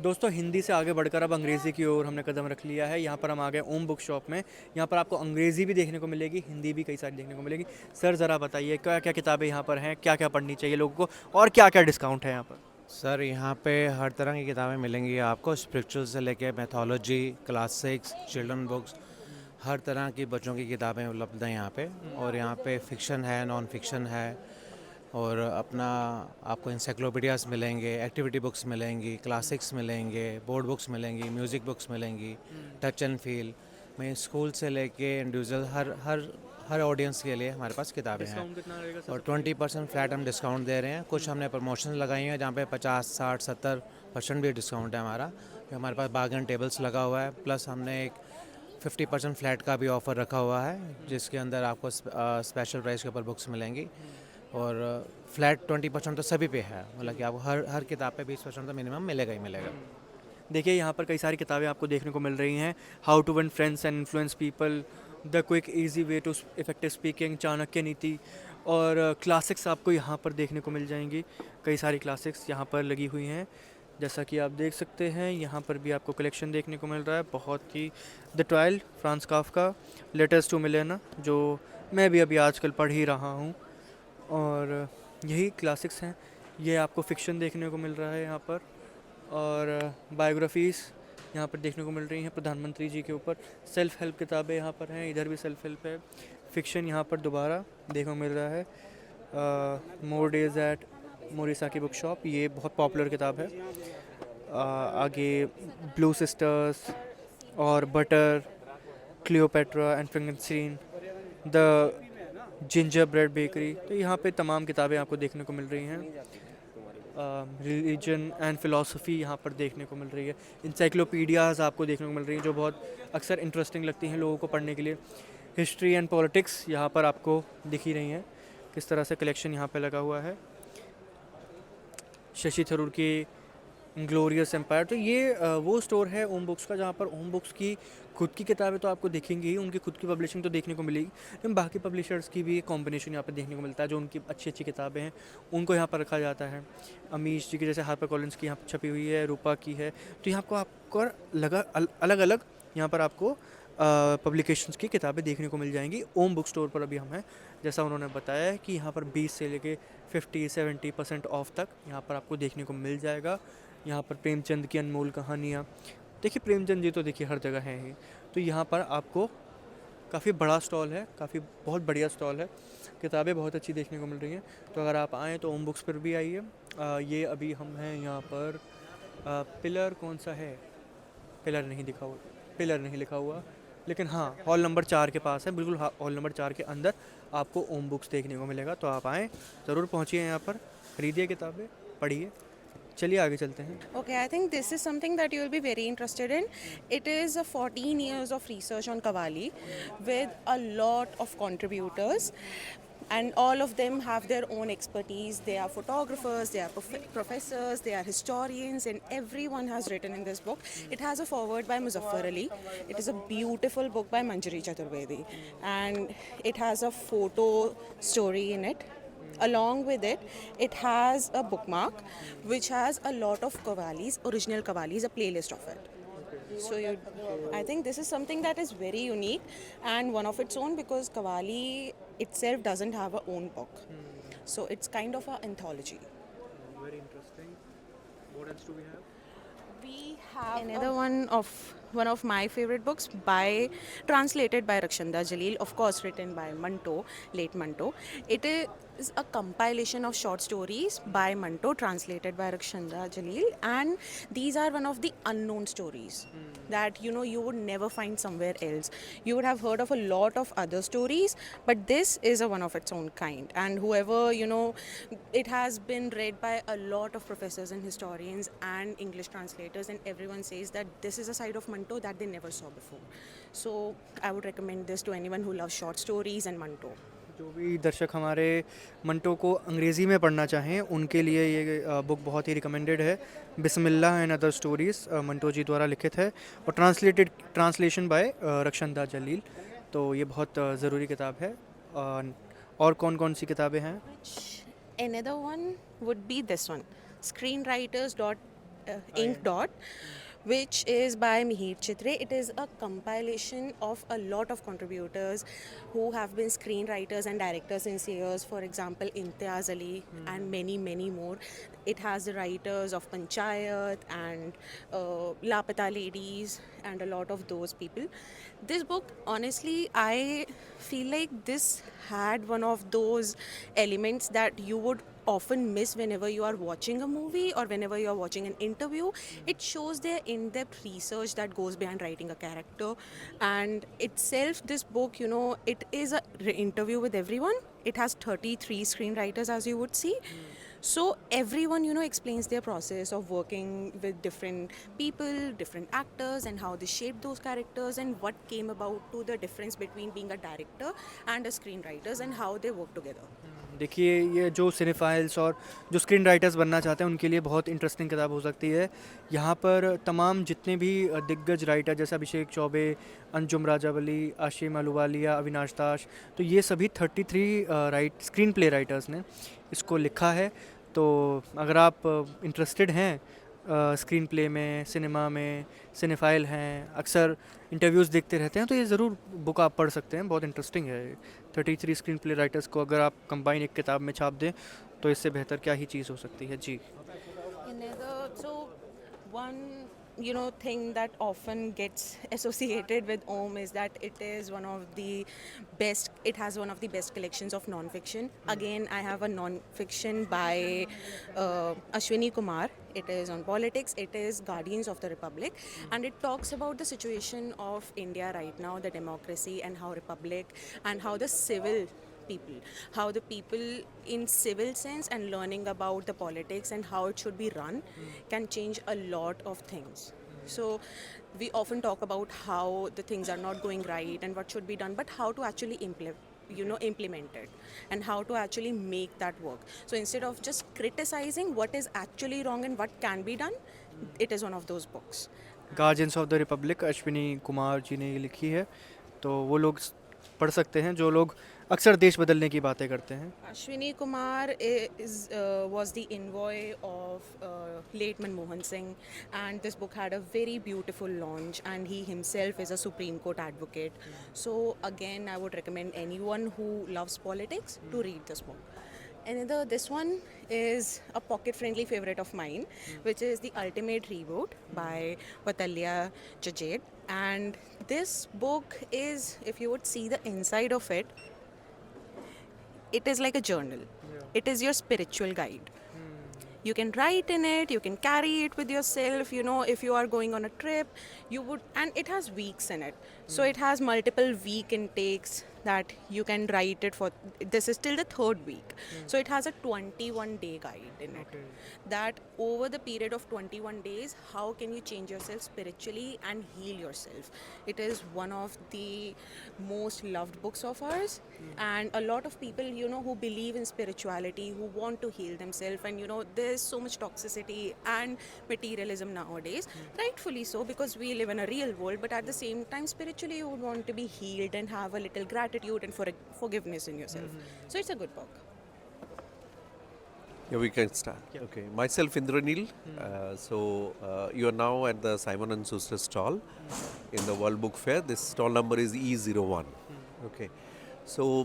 दोस्तों हिंदी से आगे बढ़कर अब अंग्रेज़ी की ओर हमने कदम रख लिया है। यहाँ पर हम आ गए ओम बुक शॉप में। यहाँ पर आपको अंग्रेज़ी भी देखने को मिलेगी, हिंदी भी कई सारी देखने को मिलेगी। सर ज़रा बताइए क्या क्या किताबें यहाँ पर हैं, क्या क्या पढ़नी चाहिए लोगों को और क्या क्या डिस्काउंट है यहाँ पर? सर यहाँ पे हर तरह की किताबें मिलेंगी आपको, स्पिरिचुअल से लेके मैथोलॉजी, क्लासिक्स, चिल्ड्रन बुक्स, हर तरह की बच्चों की किताबें उपलब्ध हैं यहाँ पे। और यहाँ पे फिक्शन है, नॉन फिक्शन है, और अपना आपको इंसाइक्लोपीडियाज मिलेंगे, एक्टिविटी बुक्स मिलेंगी, क्लासिक्स मिलेंगे, बोर्ड बुक्स मिलेंगी, म्यूज़िक बुक्स मिलेंगी, टच एंड फील में स्कूल से लेके इंडिविजुअल हर हर हर ऑडियंस के लिए हमारे पास किताबें हैं। डिस्काउंट कितना रहेगा सर और सबसे पहले? 20% फ्लैट हम डिस्काउंट दे रहे हैं। कुछ हमने प्रमोशन लगाई हैं जहाँ पे 50, 60, 70% भी डिस्काउंट है हमारा। हमारे पास बार्गेन टेबल्स लगा हुआ है, प्लस हमने एक 50% फ्लैट का भी ऑफ़र रखा हुआ है जिसके अंदर आपको स्पेशल प्राइस के ऊपर बुक्स मिलेंगी। और फ्लैट 20% तो सभी पे है, मतलब कि आपको हर हर किताब पे 20% तो मिनिमम मिलेगा ही मिलेगा। देखिए यहाँ पर कई सारी किताबें आपको देखने को मिल रही हैं। How to win friends and influence people, the quick easy way to effective speaking, Chanakya Niti और क्लासिक्स आपको यहाँ पर देखने को मिल जाएंगी। कई सारी क्लासिक्स यहाँ पर लगी हुई हैं, जैसा कि आप देख सकते हैं। यहाँ पर भी आपको कलेक्शन देखने को मिल रहा है बहुत ही। The trial, France Kafka, letters to Milena, जो मैं भी अभी आजकल पढ़ ही रहा हूँ। और यही क्लासिक्स हैं। ये आपको फिक्शन देखने को मिल रहा है यहाँ पर। और बायोग्राफीज़ यहाँ पर देखने को मिल रही हैं प्रधानमंत्री जी के ऊपर। सेल्फ हेल्प किताबें यहाँ पर हैं, इधर भी सेल्फ हेल्प है। फिक्शन यहाँ पर दोबारा देखने को मिल रहा है। मोर डेज एट मोरिसा की बुक शॉप, ये बहुत पॉपुलर किताब है। आगे ब्लू सिस्टर्स और butter, Cleopatra and Frankenstein, the gingerbread bakery. तो यहाँ पे तमाम किताबें आपको देखने को मिल रही हैं। रिलीजन एंड फ़िलासफ़ी यहाँ पर देखने को मिल रही है। इंसाइक्लोपीडियाज़ आपको देखने को मिल रही हैं जो बहुत अक्सर इंटरेस्टिंग लगती हैं लोगों को पढ़ने के लिए। हिस्ट्री एंड पॉलिटिक्स यहाँ पर आपको दिख ही रही हैं, किस तरह से कलेक्शन यहाँ पे लगा हुआ है। शशि थरूर की ग्लोरियस एम्पायर। तो ये वो स्टोर है ओम बुक्स का जहाँ पर ओम बुक्स की खुद की किताबें तो आपको दिखेंगी ही, उनकी खुद की पब्लिशिंग तो देखने को मिलेगी, लेकिन बाकी पब्लिशर्स की भी एक कॉम्बिनेशन यहाँ पर देखने को मिलता है। जो उनकी अच्छी अच्छी किताबें हैं उनको यहाँ पर रखा जाता है। अमीश जी की जैसे हार्पर कॉलिन्स की यहाँ पर छपी हुई है, रूपा की है। तो यहाँ को आपको लगा अलग अलग यहाँ पर आपको पब्लिकेशंस की किताबें देखने को मिल जाएंगी। ओम बुक स्टोर पर अभी हम हैं। जैसा उन्होंने बताया है कि यहाँ पर 20 से लेके 50-70% ऑफ तक यहाँ पर आपको देखने को मिल जाएगा। यहाँ पर प्रेमचंद की अनमोल कहानियाँ, देखिए प्रेमचंद जी तो देखिए हर जगह हैं ही। तो यहाँ पर आपको काफ़ी बड़ा स्टॉल है, काफ़ी बहुत बढ़िया स्टॉल है, किताबें बहुत अच्छी देखने को मिल रही हैं। तो अगर आप आएँ तो ओम बुक्स पर भी आइए। ये अभी हम हैं यहाँ पर। पिलर कौन सा है? पिलर नहीं दिखा हुआ, पिलर नहीं लिखा हुआ, लेकिन हाँ हॉल नंबर 4 के पास है, बिल्कुल हॉल नंबर 4 के अंदर आपको ओम बुक्स देखने को मिलेगा। तो आप आएँ, ज़रूर पहुँचिए यहाँ पर, खरीदिए किताबें, पढ़िए। चलिए आगे चलते हैं। Okay, I think this is something that you will be very interested in. It is a 14 years of research on Qawwali with a lot of contributors, and all of them have their own expertise. They are photographers, they are professors, they are historians, and everyone has written in this book. It has a foreword by Muzaffar Ali. It is a beautiful book by Manjari Chaturvedi, and it has a photo story in it. Along with it, it has a bookmark which has a lot of Qawwalis, original Qawwalis, a playlist of it. So I think this is something that is very unique and one of its own, because Qawwali itself doesn't have a own book. So it's kind of an anthology. Very interesting. What else do we have? We have another one of my favorite books, translated by Rakshanda Jalil, of course written by Manto, late Manto. It is a compilation of short stories by Manto, translated by Rakshanda Jalil, and these are one of the unknown stories that you would never find somewhere else. You would have heard of a lot of other stories, but this is a one of its own kind. And whoever it has been read by a lot of professors and historians and English translators, and everyone says that this is a side of Manto that they never saw before. So I would recommend this to anyone who loves short stories and Manto. जो भी दर्शक हमारे मंटो को अंग्रेज़ी में पढ़ना चाहें उनके लिए ये बुक बहुत ही रिकमेंडेड है। बिस्मिल्लाह एंड अदर स्टोरीज़ मंटो जी द्वारा लिखित है और ट्रांसलेशन बाय रक्षंदा जलील। तो ये बहुत ज़रूरी किताब है। और कौन कौन सी किताबें हैं? Another one would be this one, screenwriters Ink Dot, which is by Mihir Chitre. It is a compilation of a lot of contributors who have been screenwriters and directors since years. For example, Imtiaz Ali and many, many more. It has the writers of Panchayat and Lapata Ladies and a lot of those people. This book, honestly, I feel like this had one of those elements that you would often miss whenever you are watching a movie or whenever you are watching an interview. It shows their in-depth research that goes behind writing a character, and itself this book, it is a interview with everyone. It has 33 screenwriters, as you would see. So everyone, explains their process of working with different people, different actors, and how they shaped those characters, and what came about to the difference between being a director and a screenwriters, and how they work together. देखिए ये जो cinephiles और जो screen writers बनना चाहते हैं उनके लिए बहुत इंटरेस्टिंग किताब हो सकती है। यहाँ पर तमाम जितने भी दिग्गज राइटर जैसे अभिषेक चौबे, अंजुम राजावली, आशिम अहलूवालिया, अविनाश दास, तो ये सभी 33 स्क्रीन प्ले राइटर्स ने इसको लिखा है। तो अगर आप इंटरेस्टेड हैं स्क्रीन प्ले में, सिनेमा में, सिनेफाइल हैं, अक्सर इंटरव्यूज़ देखते रहते हैं, तो ये ज़रूर बुक आप पढ़ सकते हैं, बहुत इंटरेस्टिंग है। 33 स्क्रीन प्ले राइटर्स को अगर आप कंबाइन एक किताब में छाप दें तो इससे बेहतर क्या ही चीज़ हो सकती है। जी। So one thing that often gets associated with Om is that it is one of the best. It has one of the best collections of non-fiction. Again, I have a non-fiction by Ashwini Kumar. It is on politics. It is Guardians of the Republic, and it talks about the situation of India right now, the democracy, and how Republic and how the civil people, how the people in civil sense and learning about the politics and how it should be run can change a lot of things. So we often talk about how the things are not going right and what should be done, but how to actually implement it and how to actually make that work. So instead of just criticizing what is actually wrong and what can be done, it is one of those books. Guardians of the republic Ashwini Kumar ji ने ये लिखी है, तो वो लोग पढ़ सकते हैं जो लोग अक्सर देश बदलने की बातें करते हैं। Ashwini Kumar was the envoy of late Manmohan Singh, and this book had a very beautiful launch, and he himself is a Supreme Court advocate. So again, I would recommend anyone who loves politics to read this book. This one is a pocket-friendly favorite of mine, which is The Ultimate Reboot by Vatalya Jajed. And this book is, if you would see the inside of it, it is like a journal. It is your spiritual guide. You can write in it, you can carry it with yourself, if you are going on a trip, you would, and it has weeks in it. So it has multiple week intakes that you can write it for. This is till the third week. So it has a 21-day guide in it. That over the period of 21 days, how can you change yourself spiritually and heal yourself? It is one of the most loved books of ours. And a lot of people, who believe in spirituality, who want to heal themselves, and there's so much toxicity and materialism nowadays, rightfully so, because we live in a real world, but at the same time, spiritually you would want to be healed and have a little gratitude and forgiveness in yourself. So it's a good book. Yeah, we can start. Okay, myself Indranil. You are now at the Simon and Schuster stall in the World Book Fair. This stall number is E01. Okay, so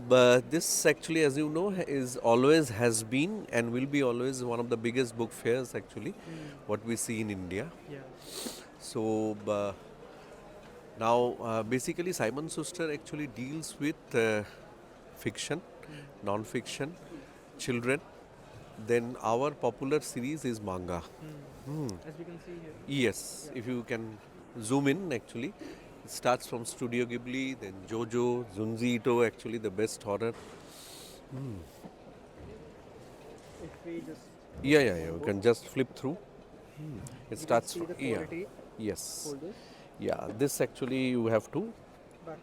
this actually, as you know, is always has been and will be always one of the biggest book fairs actually, what we see in India. So now basically Simon Schuster actually deals with fiction, non-fiction, children. Then our popular series is manga. As we can see here. Yes, if you can zoom in actually. It starts from Studio Ghibli, then Jojo, Junji Ito, actually the best horror. If we just Yeah. You can just flip through. It starts see the yeah. quality. Yes. Hold this. Yeah, this actually you have to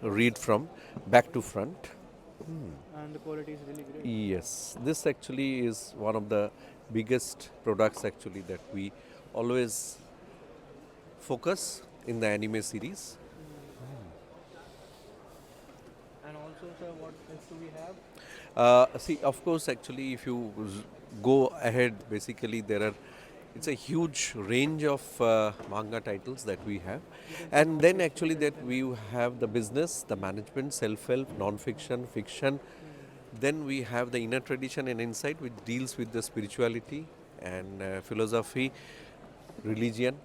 read from back to front. And the quality is really great. Yes, this actually is one of the biggest products actually that we always focus in the anime series. And also, sir, what else do we have? See, of course, actually, if you go ahead, basically there are it's a huge range of manga titles that we have, and then actually that we have the business, the management, self-help, non-fiction, fiction. Then we have the inner tradition and insight, which deals with the spirituality and philosophy, religion,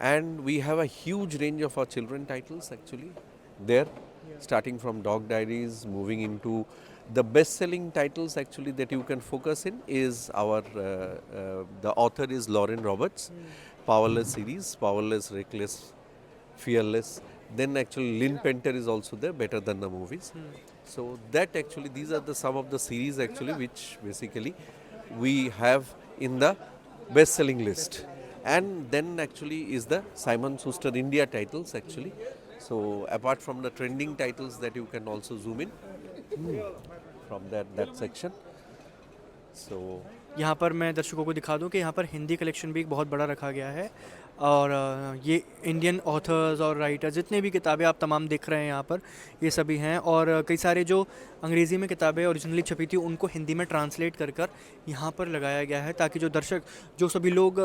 and we have a huge range of our children titles actually there, starting from Dog Diaries, moving into the best-selling titles actually that you can focus in is our the author is Lauren Roberts, Powerless series, Powerless, Reckless, Fearless. Then actually Lynn Penter is also there, Better Than the Movies. So that actually these are the some of the series actually which basically we have in the best-selling list. And then actually is the Simon Schuster India titles actually. So apart from the trending titles that you can also zoom in from that section. So यहाँ पर मैं दर्शकों को दिखा दूं कि यहाँ पर हिंदी कलेक्शन भी एक बहुत बड़ा रखा गया है और ये इंडियन ऑथर्स और राइटर्स जितने भी किताबें आप तमाम देख रहे हैं यहाँ पर ये सभी हैं और कई सारे जो अंग्रेज़ी में किताबें ओरिजिनली छपी थी उनको हिंदी में ट्रांसलेट कर कर यहाँ पर लगाया गया है ताकि जो दर्शक जो सभी लोग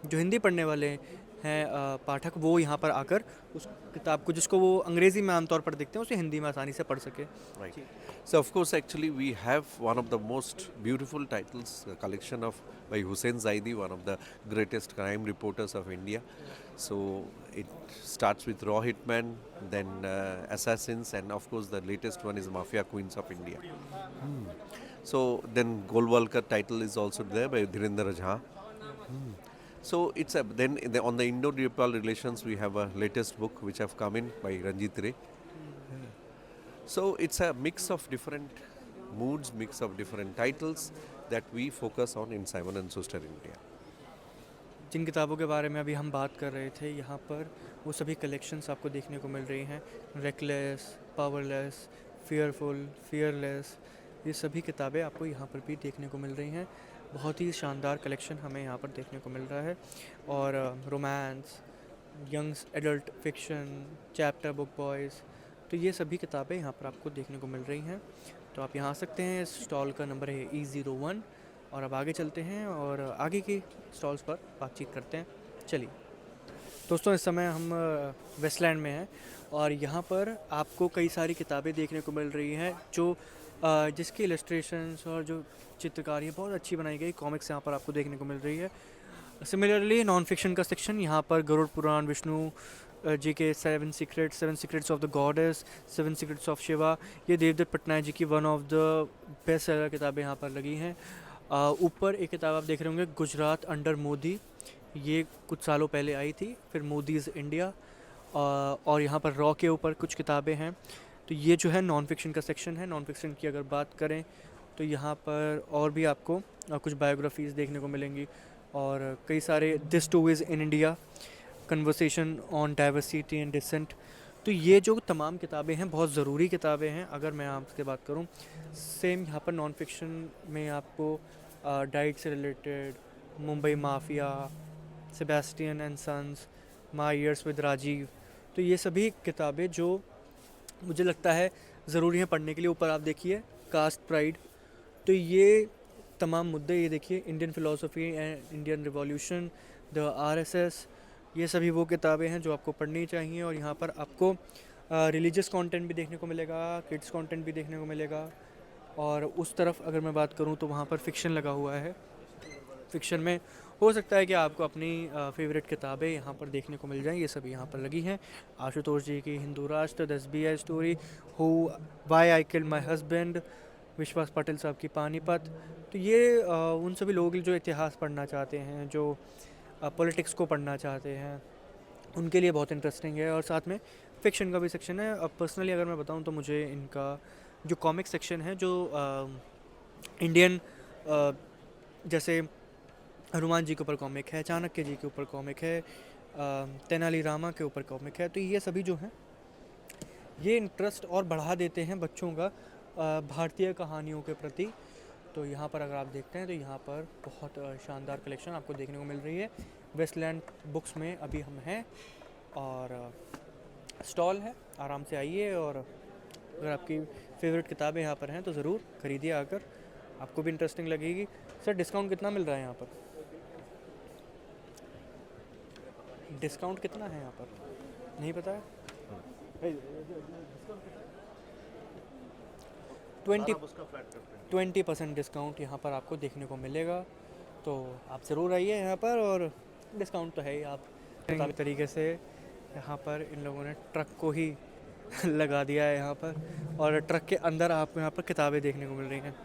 जो हिंदी पढ़ने वाले हैं पाठक वो यहाँ पर आकर उस किताब को जिसको वो अंग्रेज़ी में आमतौर पर देखते हैं उसे हिंदी में आसानी से पढ़ सके. right. So of course actually we have one of the most beautiful titles, a collection of by Hussein Zaidi, one of the greatest crime reporters of India. So it starts with Raw Hitman, then Assassins, and of course the latest one is Mafia Queens of India. So then Golwalkar title is also there by Dhirendra Jha. So it's a, then on the Indo-Nepal relations we have a latest book which have come in by Ranjit Ray. So it's a mix of different moods, mix of different titles that we focus on in Simon and Schuster India. जिन किताबों के बारे में अभी हम बात कर रहे थे यहाँ पर वो सभी कलेक्शंस आपको देखने को मिल रही हैं. रेकलेस, पावरलेस, फियरफुल, फियरलेस, ये सभी किताबें आपको यहाँ पर भी देखने को मिल रही हैं. बहुत ही शानदार कलेक्शन हमें यहाँ पर देखने को मिल रहा है और romance, youngs adult fiction, chapter book boys, तो ये सभी किताबें यहाँ पर आपको देखने को मिल रही हैं. तो आप यहाँ आ सकते हैं. स्टॉल का नंबर है E01 और अब आगे चलते हैं और आगे की स्टॉल्स पर बातचीत करते हैं. चलिए दोस्तों, इस समय हम वेस्टलैंड में हैं और यहाँ पर आपको कई सारी किताबें देखने को मिल रही हैं जो जिसकी इलस्ट्रेशंस और जो चित्रकारी है बहुत अच्छी बनाई गई. कॉमिक्स यहाँ पर आपको देखने को मिल रही है. सिमिलरली नॉन फिक्शन का सेक्शन यहाँ पर गरुड़ पुराण, विष्णु जी के 7 secrets of the goddess, 7 secrets of Shiva, ये देवदत्त पटनायक जी की one of the best seller किताबें यहाँ पर लगी हैं. ऊपर एक किताब आप देख रहे होंगे, गुजरात अंडर मोदी, ये कुछ सालों पहले आई थी. फिर मोदीज़ इंडिया और यहाँ पर रॉ के ऊपर कुछ किताबें हैं. तो ये जो है नॉन फिक्शन का सेक्शन है. नॉन फिक्शन की अगर बात करें तो यहाँ पर और भी आपको कुछ बायोग्राफीज़ देखने को मिलेंगी और कई सारे this too is in India, conversation on diversity and dissent. तो ये जो तमाम किताबें हैं बहुत ज़रूरी किताबें हैं. अगर मैं आपसे बात करूं, सेम यहाँ पर नॉन फिक्शन में आपको डाइट से related, Mumbai mafia, Sebastian and sons, my years with Rajiv, तो ये सभी किताबें जो मुझे लगता है ज़रूरी हैं पढ़ने के लिए. ऊपर आप देखिए कास्ट प्राइड, तो ये तमाम मुद्दे, ये देखिए Indian philosophy and Indian revolution, the RSS, ये सभी वो किताबें हैं जो आपको पढ़नी चाहिए. और यहाँ पर आपको रिलीजियस कंटेंट भी देखने को मिलेगा, किड्स कंटेंट भी देखने को मिलेगा. और उस तरफ अगर मैं बात करूँ तो वहाँ पर फ़िक्शन लगा हुआ है. फ़िक्शन में हो सकता है कि आपको अपनी फेवरेट किताबें यहाँ पर देखने को मिल जाएं. ये सभी यहाँ पर लगी हैं. आशुतोष जी की Hindu Rashtra, the SBI story, why I killed my husband, Vishwas Patil साहब की पानीपत. तो ये उन सभी लोग जो इतिहास पढ़ना चाहते हैं, जो पॉलिटिक्स को पढ़ना चाहते हैं, उनके लिए बहुत इंटरेस्टिंग है. और साथ में फ़िक्शन का भी सेक्शन है. अब पर्सनली अगर मैं बताऊं तो मुझे इनका जो कॉमिक सेक्शन है, जो इंडियन जैसे हनुमान जी के ऊपर कॉमिक है, चाणक्य जी के ऊपर कॉमिक है, तेनाली रामा के ऊपर कॉमिक है, तो ये सभी जो हैं ये इंटरेस्ट और बढ़ा देते हैं बच्चों का भारतीय कहानियों के प्रति. तो यहाँ पर अगर आप देखते हैं तो यहाँ पर बहुत शानदार कलेक्शन आपको देखने को मिल रही है. वेस्टलैंड बुक्स में अभी हम हैं और स्टॉल है, आराम से आइए और अगर आपकी फेवरेट किताबें यहाँ पर हैं तो ज़रूर खरीदिए आकर, आपको भी इंटरेस्टिंग लगेगी. सर डिस्काउंट कितना मिल रहा है यहाँ पर? डिस्काउंट कितना है यहाँ पर नहीं पता है? 20% डिस्काउंट यहाँ पर आपको देखने को मिलेगा, तो आप ज़रूर आइए यहाँ पर, और डिस्काउंट तो है ही। आप किताबी तरीके से यहाँ पर इन लोगों ने ट्रक को ही लगा दिया है यहाँ पर, और ट्रक के अंदर आपको यहाँ पर किताबें देखने को मिल रही हैं।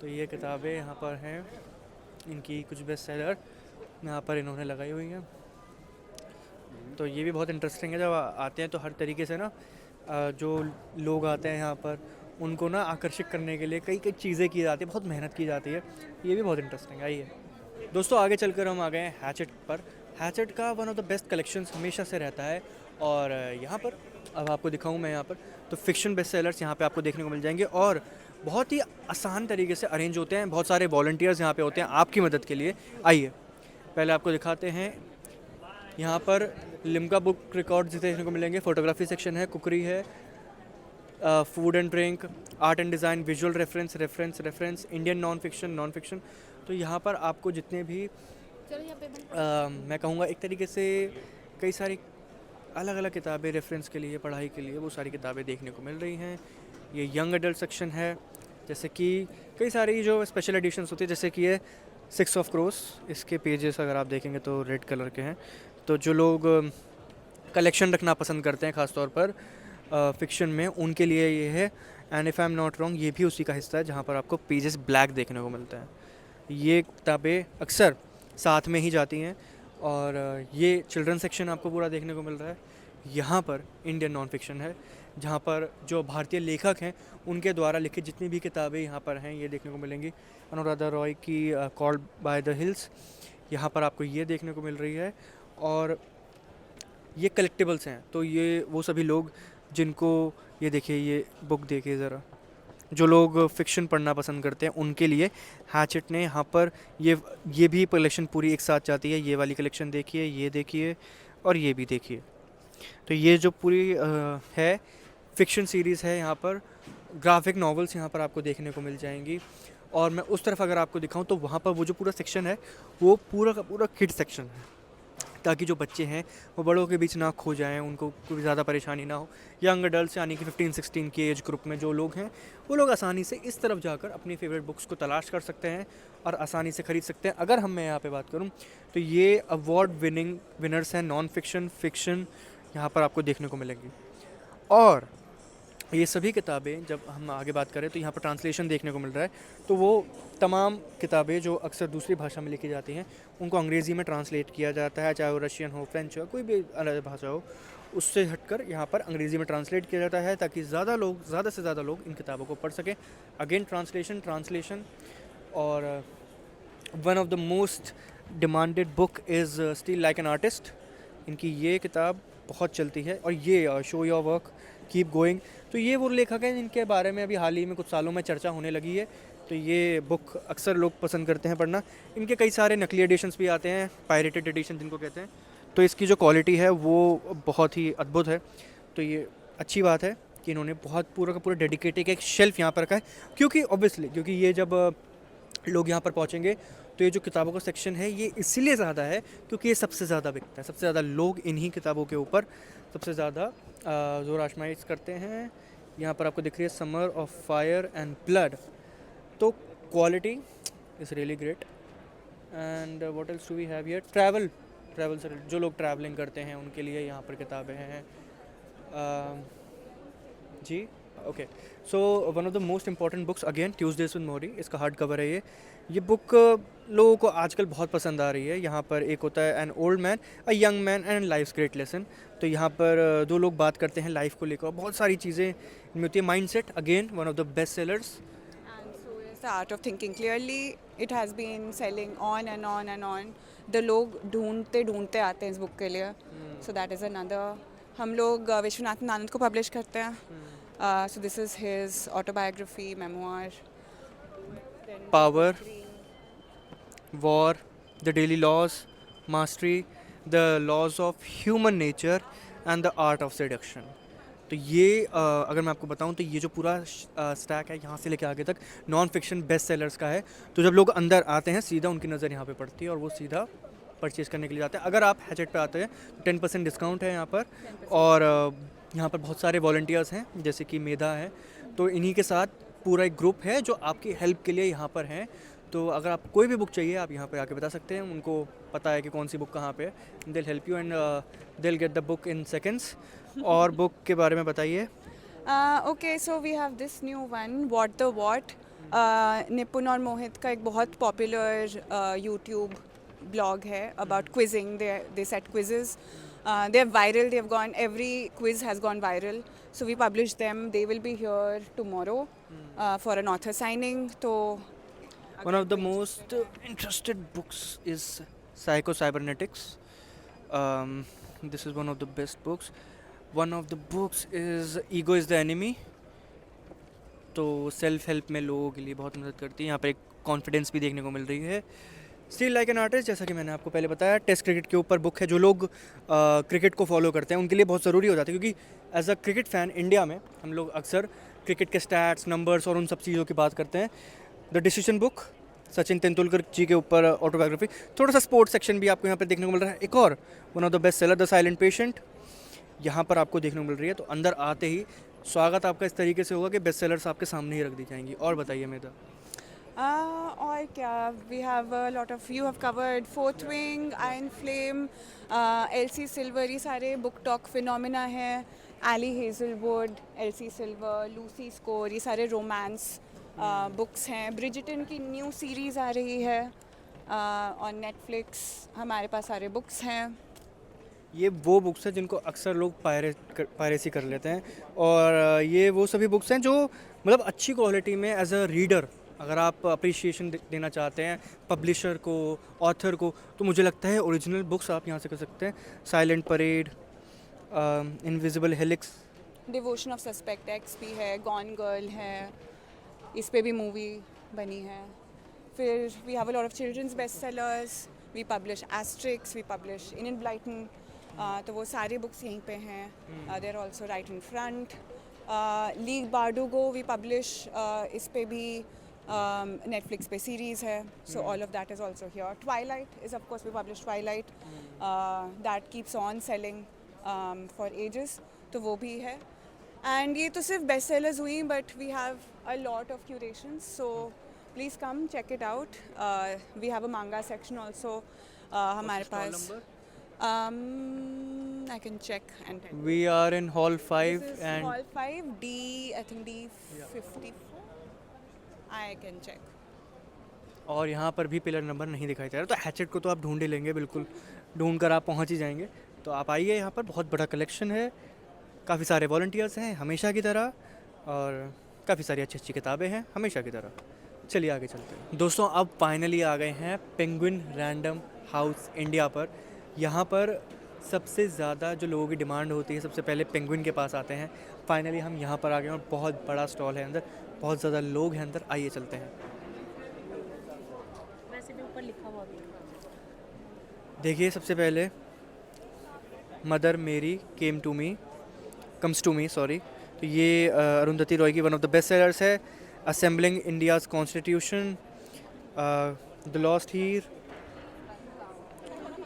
तो ये किताबें यहाँ पर हैं, इनकी कुछ बेस्ट सेलर यहाँ पर इन्होंने लगाई हुई हैं। तो ये भी बहुत इंटरेस्टिंग है, जब आते हैं तो हर तरीके से ना जो लोग आते हैं यहाँ पर उनको ना आकर्षित करने के लिए कई कई चीज़ें की जाती है, बहुत मेहनत की जाती है। ये भी बहुत इंटरेस्टिंग है। आइए दोस्तों, आगे चलकर हम आ गए हैं हैचेट पर। हैचेट का one of the best collections हमेशा से रहता है, और यहाँ पर अब आपको दिखाऊं मैं यहाँ पर, तो फिक्शन बेस्ट सेलर्स यहाँ पे आपको देखने को मिल जाएंगे, और बहुत ही आसान तरीके से अरेंज होते हैं। बहुत सारे वॉलंटियर्स यहाँ पे होते हैं आपकी मदद के लिए। आइए पहले आपको दिखाते हैं, यहाँ पर लिम्का बुक रिकॉर्ड्स देखने को मिलेंगे, फोटोग्राफी सेक्शन है, कुकरी है, food and drink, art and design, visual reference, Indian non fiction. तो यहाँ पर आपको जितने भी मैं कहूँगा एक तरीके से कई सारी अलग अलग किताबें रेफरेंस के लिए, पढ़ाई के लिए, वो सारी किताबें देखने को मिल रही हैं। ये यंग एडल्ट सेक्शन है, जैसे कि कई सारी जो स्पेशल एडिशंस होती है, जैसे कि ये 6 ऑफ क्रोस, इसके पेजेस अगर आप देखेंगे तो रेड कलर के हैं। तो जो लोग कलेक्शन रखना पसंद करते हैं ख़ासतौर पर फ़िक्शन में, उनके लिए ये है। And if I am not wrong, ये भी उसी का हिस्सा है जहाँ पर आपको पेजेस ब्लैक देखने को मिलता है। ये किताबें अक्सर साथ में ही जाती हैं, और ये चिल्ड्रन सेक्शन आपको पूरा देखने को मिल रहा है। यहाँ पर इंडियन नॉन फिक्शन है, जहाँ पर जो भारतीय लेखक हैं उनके द्वारा लिखित जितनी भी किताबें यहाँ पर हैं ये देखने को मिलेंगी। अनुराधा रॉय की कॉल्ड बाय द हिल्स यहाँ पर आपको ये देखने को मिल रही है। और ये कलेक्टिबल्स हैं, तो ये वो सभी लोग जिनको, ये देखिए, ये बुक देखिए ज़रा, जो लोग फ़िक्शन पढ़ना पसंद करते हैं उनके लिए हैचेट ने यहाँ पर ये भी कलेक्शन पूरी एक साथ जाती है। ये वाली कलेक्शन देखिए, ये देखिए, और ये भी देखिए। तो ये जो पूरी है फ़िक्शन सीरीज़ है, यहाँ पर ग्राफिक नॉवेल्स यहाँ पर आपको देखने को मिल जाएंगी। और मैं उस तरफ अगर आपको दिखाऊं तो वहाँ पर वो जो पूरा सेक्शन है वो पूरा का पूरा किड सेक्शन है, ताकि जो बच्चे हैं वो बड़ों के बीच ना खो जाएं, उनको कोई ज़्यादा परेशानी ना हो। यंग एडल्ट्स यानी कि 15-16 की एज ग्रुप में जो लोग हैं वो लोग आसानी से इस तरफ जाकर अपनी फेवरेट बुक्स को तलाश कर सकते हैं और आसानी से ख़रीद सकते हैं। अगर मैं यहाँ पे बात करूँ तो ये अवार्ड विनिंग विनर्स हैं, नॉन फिक्शन यहाँ पर आपको देखने को मिलेंगी। और ये सभी किताबें, जब हम आगे बात करें तो यहाँ पर ट्रांसलेशन देखने को मिल रहा है। तो वो तमाम किताबें जो अक्सर दूसरी भाषा में लिखी जाती हैं उनको अंग्रेज़ी में ट्रांसलेट किया जाता है, चाहे वो रशियन हो, फ्रेंच हो, कोई भी अलग भाषा हो, उससे हटकर यहाँ पर अंग्रेज़ी में ट्रांसलेट किया जाता है, ताकि ज़्यादा से ज़्यादा लोग इन किताबों को पढ़ सकें। Again translation. और one of the most demanded book is still like an artist. इनकी ये किताब बहुत चलती है। और ये show your work keep going, तो ये वो लेखक हैं जिनके बारे में अभी हाल ही में कुछ सालों में चर्चा होने लगी है। तो ये बुक अक्सर लोग पसंद करते हैं पढ़ना। इनके कई सारे नकली एडिशंस भी आते हैं, पायरेटेड एडिशन जिनको कहते हैं। तो इसकी जो क्वालिटी है वो बहुत ही अद्भुत है। तो ये अच्छी बात है कि इन्होंने बहुत पूरा का पूरा डेडिकेटेड एक शेल्फ़ यहाँ पर रखा है, क्योंकि ये जब लोग यहाँ पर पहुँचेंगे तो ये जो किताबों का सेक्शन है ये इसीलिए ज़्यादा है क्योंकि ये सबसे ज़्यादा बिकता है। सबसे ज़्यादा लोग इन्हीं किताबों के ऊपर सबसे ज़्यादा ज़ोर आजमाइश करते हैं। यहाँ पर आपको दिख रही है summer of fire and blood. तो quality is really great. And what else do we have here, travel से जो लोग ट्रैवलिंग करते हैं उनके लिए यहाँ पर किताबें हैं। जी okay, so one of the most important books again Tuesdays with Morrie, इसका हार्ड कवर है ये बुक लोगों को आजकल बहुत पसंद आ रही है। यहाँ पर एक होता है an old man, a young man and life's great lesson. तो यहाँ पर दो लोग बात करते हैं लाइफ को लेकर, बहुत सारी चीज़ें इनमें होती है। Mindset again one of the best sellers. And so is the art of thinking. Clearly, it has been selling on and on and on. The लोग ढूंढते आते हैं इस बुक के लिए. So that is another. हम लोग विश्वनाथन आनंद को पब्लिश करते हैं. So this is his autobiography, memoir. Power, War, The Daily Laws, Mastery, The Laws of Human Nature and The Art of Seduction. तो ये अगर मैं आपको बताऊं तो ये जो पूरा स्टैक है यहाँ से लेके आगे तक नॉन फिक्शन बेस्ट सेलर्स का है। तो जब लोग अंदर आते हैं सीधा उनकी नज़र यहाँ पे पड़ती है और वो सीधा परचेज़ करने के लिए जाते हैं। अगर आप हैचेट पे आते हैं तो 10% डिस्काउंट है यहाँ पर, और यहाँ पर बहुत सारे वॉलंटियर्स हैं जैसे कि मेधा है, तो इन्हीं के साथ पूरा एक ग्रुप है जो आपकी हेल्प के लिए यहाँ पर हैं। तो अगर आप कोई भी बुक चाहिए आप यहाँ पे आके बता सकते हैं, उनको पता है कि कौन सी बुक कहाँ पे है, they help you and they get the book in seconds. और बुक के बारे में बताइए। Okay, so we have this new one, What the What. निपुण और मोहित का एक बहुत पॉपुलर यूट्यूब ब्लॉग है about quizzing. They set quizzes. They are viral. They have gone. Every quiz has gone viral. So we published them. They will be here tomorrow for an author signing. तो One of the most interested books is Psycho Cybernetics. This is one of the best books. One of the books is Ego is the Enemy. तो self help में लोगों के लिए बहुत मदद करती है। यहाँ पर एक कॉन्फिडेंस भी देखने को मिल रही है। स्टिल लाइक एन आर्टिस्ट, जैसा कि मैंने आपको पहले बताया, टेस्ट क्रिकेट के ऊपर बुक है। जो लोग क्रिकेट को फॉलो करते हैं उनके लिए बहुत ज़रूरी हो जाता है, क्योंकि as a cricket fan India में हम लोग अक्सर क्रिकेट के स्टैट्स, नंबर्स और उन सब चीज़ों की बात करते हैं। The decision book, Sachin Tendulkar ji के ऊपर ऑटोबायोग्राफी, थोड़ा सा स्पोर्ट्स सेक्शन भी आपको यहाँ पर देखने को मिल रहा है। एक और one of the best seller, the silent patient, यहाँ पर आपको देखने को मिल रही है। तो अंदर आते ही स्वागत आपका इस तरीके से होगा कि बेस्ट सेलर्स आपके सामने ही रख दी जाएंगी। और बताइए मेधा। और क्या, we have a lot of, you have covered fourth wing, iron flame, Elsie Silver, ये सारे बुक टॉक फिनोमिना हैं, Ali Hazelwood, Elsie Silver, Lucy Score, ये सारे रोमांस बुक्स हैं। ब्रिजिटन की न्यू सीरीज़ आ रही है ऑन नेटफ्लिक्स। हमारे पास सारे बुक्स हैं। ये वो बुक्स हैं जिनको अक्सर लोग पायरेसी कर लेते हैं, और ये वो सभी बुक्स हैं जो मतलब अच्छी क्वालिटी में एज अ रीडर अगर आप अप्रिशिएशन देना चाहते हैं पब्लिशर को, ऑथर को, तो मुझे लगता है ओरिजिनल बुक्स आप यहाँ से कर सकते हैं। Silent parade, invisible helix, devotion of suspect x भी है, गॉन गर्ल है, इस पे भी मूवी बनी है। फिर we have a lot of children's best sellers, we publish Asterix, we publish Enid Blyton, तो वो सारी बुक्स यहीं पे हैं। They are also right in front. Leigh Bardugo we publish, इस पे भी नेटफ्लिक्स पे सीरीज़ है, so all of that is also here. Twilight is of course we publish Twilight, that keeps on selling for ages, तो वो भी है। And ये तो सिर्फ बेस्ट सेलर्स हुई, but we have a lot of curations, so please come check it out. We have a manga section also हमारे पास। I can check and tell you. We are in hall 5 This is and hall 5, D, I think D54. I can check. और यहाँ पर भी pillar number नहीं दिखाई दे रहा, तो हैचेट को तो आप ढूंढ ही लेंगे, बिल्कुल ढूंढ कर आप पहुँच ही जाएंगे। तो आप आइए, यहाँ पर बहुत बड़ा कलेक्शन है, काफ़ी सारे वॉलंटियर्स हैं हमेशा की तरह, और काफ़ी सारी अच्छी अच्छी किताबें हैं हमेशा की तरह। चलिए आगे चलते हैं। दोस्तों अब फाइनली आ गए हैं पेंगुइन रैंडम हाउस इंडिया पर। यहाँ पर सबसे ज़्यादा जो लोगों की डिमांड होती है सबसे पहले पेंगुइन के पास आते हैं। फाइनली हम यहाँ पर आ गए हैं और बहुत बड़ा स्टॉल है अंदर, बहुत ज़्यादा लोग हैं अंदर। आइए चलते हैं। वैसे भी ऊपर लिखा हुआ भी है। देखिए सबसे पहले मदर मेरी कम्स टू मी, सॉरी। तो ये अरुंधति रॉय की one of the best sellers है। Assembling India's constitution, the lost heir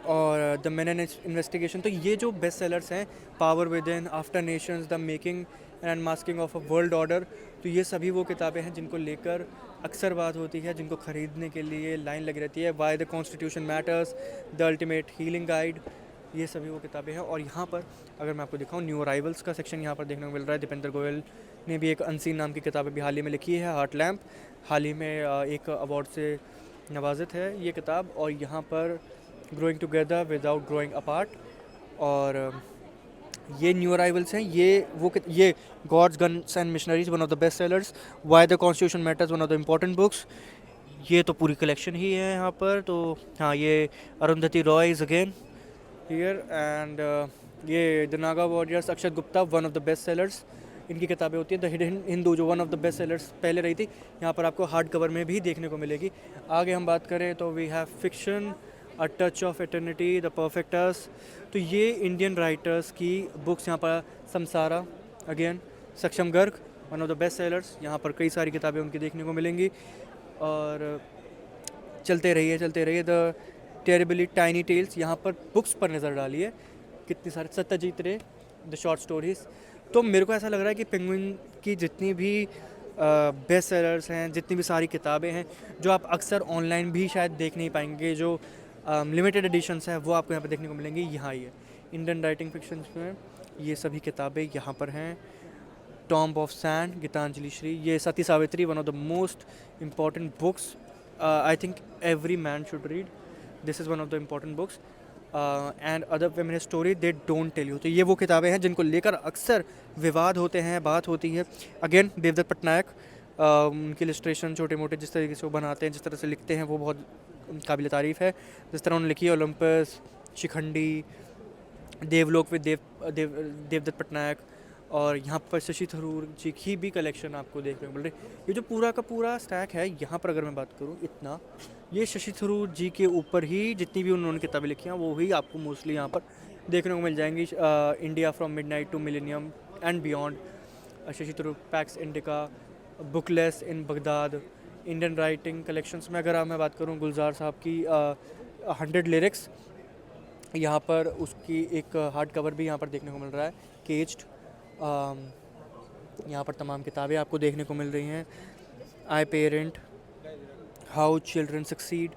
और द मेनन इन्वेस्टिगेशन। तो ये जो बेस्ट सेलर्स हैं, power within, after nations, the making and unmasking of a world order, तो ये सभी वो किताबें हैं जिनको लेकर अक्सर बात होती है, जिनको ख़रीदने के लिए लाइन लगी रहती है। Why the constitution matters, the ultimate healing guide, ये सभी वो किताबें हैं। और यहाँ पर अगर मैं आपको दिखाऊँ, न्यू अराइवल्स का सेक्शन यहाँ पर देखने को मिल रहा है। दीपेंद्र गोयल ने भी एक अनसीन नाम की किताब भी हाल ही में लिखी है, हार्ट लैम्प, हाल ही में एक अवार्ड से नवाजित है ये किताब। और यहाँ पर growing together without growing apart, और ये न्यू अराइवल्स हैं। ये gods guns and missionaries, one of the best sellers. Why the constitution matters, one of the important books. ये तो पूरी कलेक्शन ही है यहाँ पर। तो हाँ, ये Arundhati Roy is again here, and ये the Naga warriors, Akshat Gupta, one of the best sellers. इनकी किताबें होती हैं। द हिडन हिंदू जो one of the best sellers पहले रही थी, यहाँ पर आपको हार्ड कवर में भी देखने को मिलेगी। आगे हम बात करें तो we have fiction, a touch of eternity, the perfect us. तो ये इंडियन राइटर्स की बुक्स यहाँ पर। समसारा अगेन, सक्षम Garg, one of the best sellers. यहाँ पर कई सारी किताबें उनकी देखने को मिलेंगी। और चलते रहिए। द टेरिबली टाइनी टेल्स, यहाँ पर बुक्स पर नज़र डाली है, कितनी सारे सत्यजीत रे द शॉर्ट स्टोरीज। तो मेरे को ऐसा लग रहा है कि पेंगुइन की जितनी भी बेस्ट सेलर्स हैं, जितनी भी सारी किताबें हैं जो आप अक्सर ऑनलाइन भी शायद देख नहीं पाएंगे, जो लिमिटेड एडिशंस हैं वो आपको यहाँ पे देखने को मिलेंगी, यहाँ ही है। इंडियन राइटिंग फिक्शन में ये सभी किताबें यहाँ पर हैं। Tomb of sand, Geetanjali Shree, ये Sati Savitri, one of the most important books I think every man should read. This is one of the important books and other feminist story they don't tell you. तो ये वो किताबें हैं जिनको लेकर अक्सर विवाद होते हैं, बात होती है। अगेन देवदत्त पटनायक, उनकी इलस्ट्रेशन छोटे मोटे जिस तरीके से वो बनाते हैं, जिस तरह से लिखते हैं, वो बहुत काबिल तारीफ़ है। जिस तरह उन्होंने लिखी है ओलंपस, शिखंडी, देवलोक विद देवदत्त पटनायक, और यहाँ पर शशि थरूर जी की भी कलेक्शन आपको देखने को मिल रही है। ये जो पूरा का पूरा स्टैक है यहाँ पर अगर मैं बात करूँ इतना, ये शशि थरूर जी के ऊपर ही जितनी भी उन्होंने किताबें लिखी हैं वो ही आपको मोस्टली यहाँ पर देखने को मिल जाएंगी। India from midnight to millennium and beyond, Shashi Tharoor, pax indica, bookless in Baghdad, Indian writing collections में अगर मैं बात करूँ, गुलजार साहब की 100 लिरिक्स, यहाँ पर उसकी एक हार्ड कवर भी यहाँ पर देखने को मिल रहा है, केज्ड। यहाँ पर तमाम किताबें आपको देखने को मिल रही हैं। आई पेरेंट, हाउ चिल्ड्रन सक्सीड,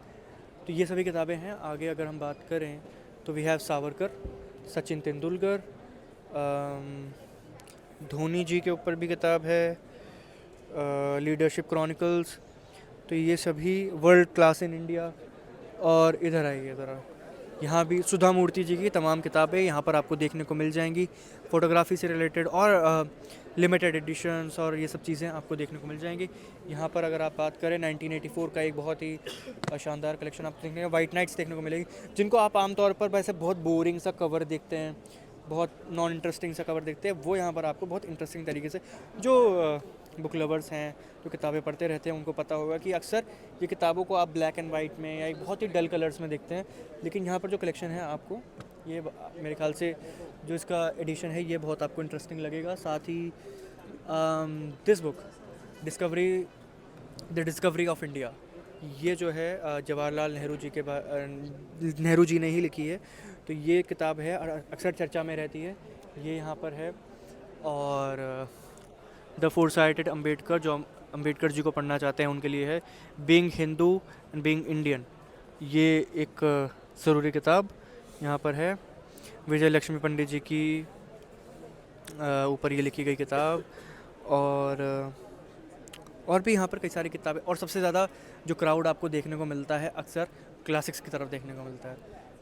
तो ये सभी किताबें हैं। आगे अगर हम बात करें तो वी हैव सावरकर, सचिन तेंदुलकर, धोनी जी के ऊपर भी किताब है, लीडरशिप क्रॉनिकल्स, तो ये सभी वर्ल्ड क्लास इन इंडिया। और इधर आइए ज़रा, यहाँ भी सुधा मूर्ति जी की तमाम किताबें यहाँ पर आपको देखने को मिल जाएंगी, फ़ोटोग्राफी से रिलेटेड और लिमिटेड एडिशंस और ये सब चीज़ें आपको देखने को मिल जाएंगी। यहाँ पर अगर आप बात करें 1984 का एक बहुत ही शानदार कलेक्शन आपको देखने को, वाइट नाइट्स देखने को मिलेगी, जिनको आप आमतौर पर वैसे बहुत बोरिंग सा कवर देखते हैं, बहुत नॉन इंटरेस्टिंग सा कवर देखते हैं, वो यहाँ पर आपको बहुत इंटरेस्टिंग तरीके से, जो बुक लवर्स हैं, जो किताबें पढ़ते रहते हैं, उनको पता होगा कि अक्सर ये किताबों को आप ब्लैक एंड वाइट में या एक बहुत ही डल कलर्स में देखते हैं, लेकिन यहाँ पर जो कलेक्शन है आपको ये मेरे ख्याल से जो इसका एडिशन है ये बहुत आपको इंटरेस्टिंग लगेगा। साथ ही this book the discovery of India, ये जो है जवाहरलाल नेहरू जी के नेहरू जी ने ही लिखी है, तो ये किताब है और अक्सर चर्चा में रहती है, ये यहाँ पर है। और द फोरसाइटेड अम्बेडकर, जो अम्बेडकर जी को पढ़ना चाहते हैं उनके लिए है। Being Hindu and being Indian, ये एक ज़रूरी किताब यहाँ पर है। विजय लक्ष्मी पंडित जी की ऊपर ये लिखी गई किताब, और भी यहाँ पर कई सारी किताबें। और सबसे ज़्यादा जो क्राउड आपको देखने को मिलता है अक्सर क्लासिक्स की तरफ देखने को मिलता है,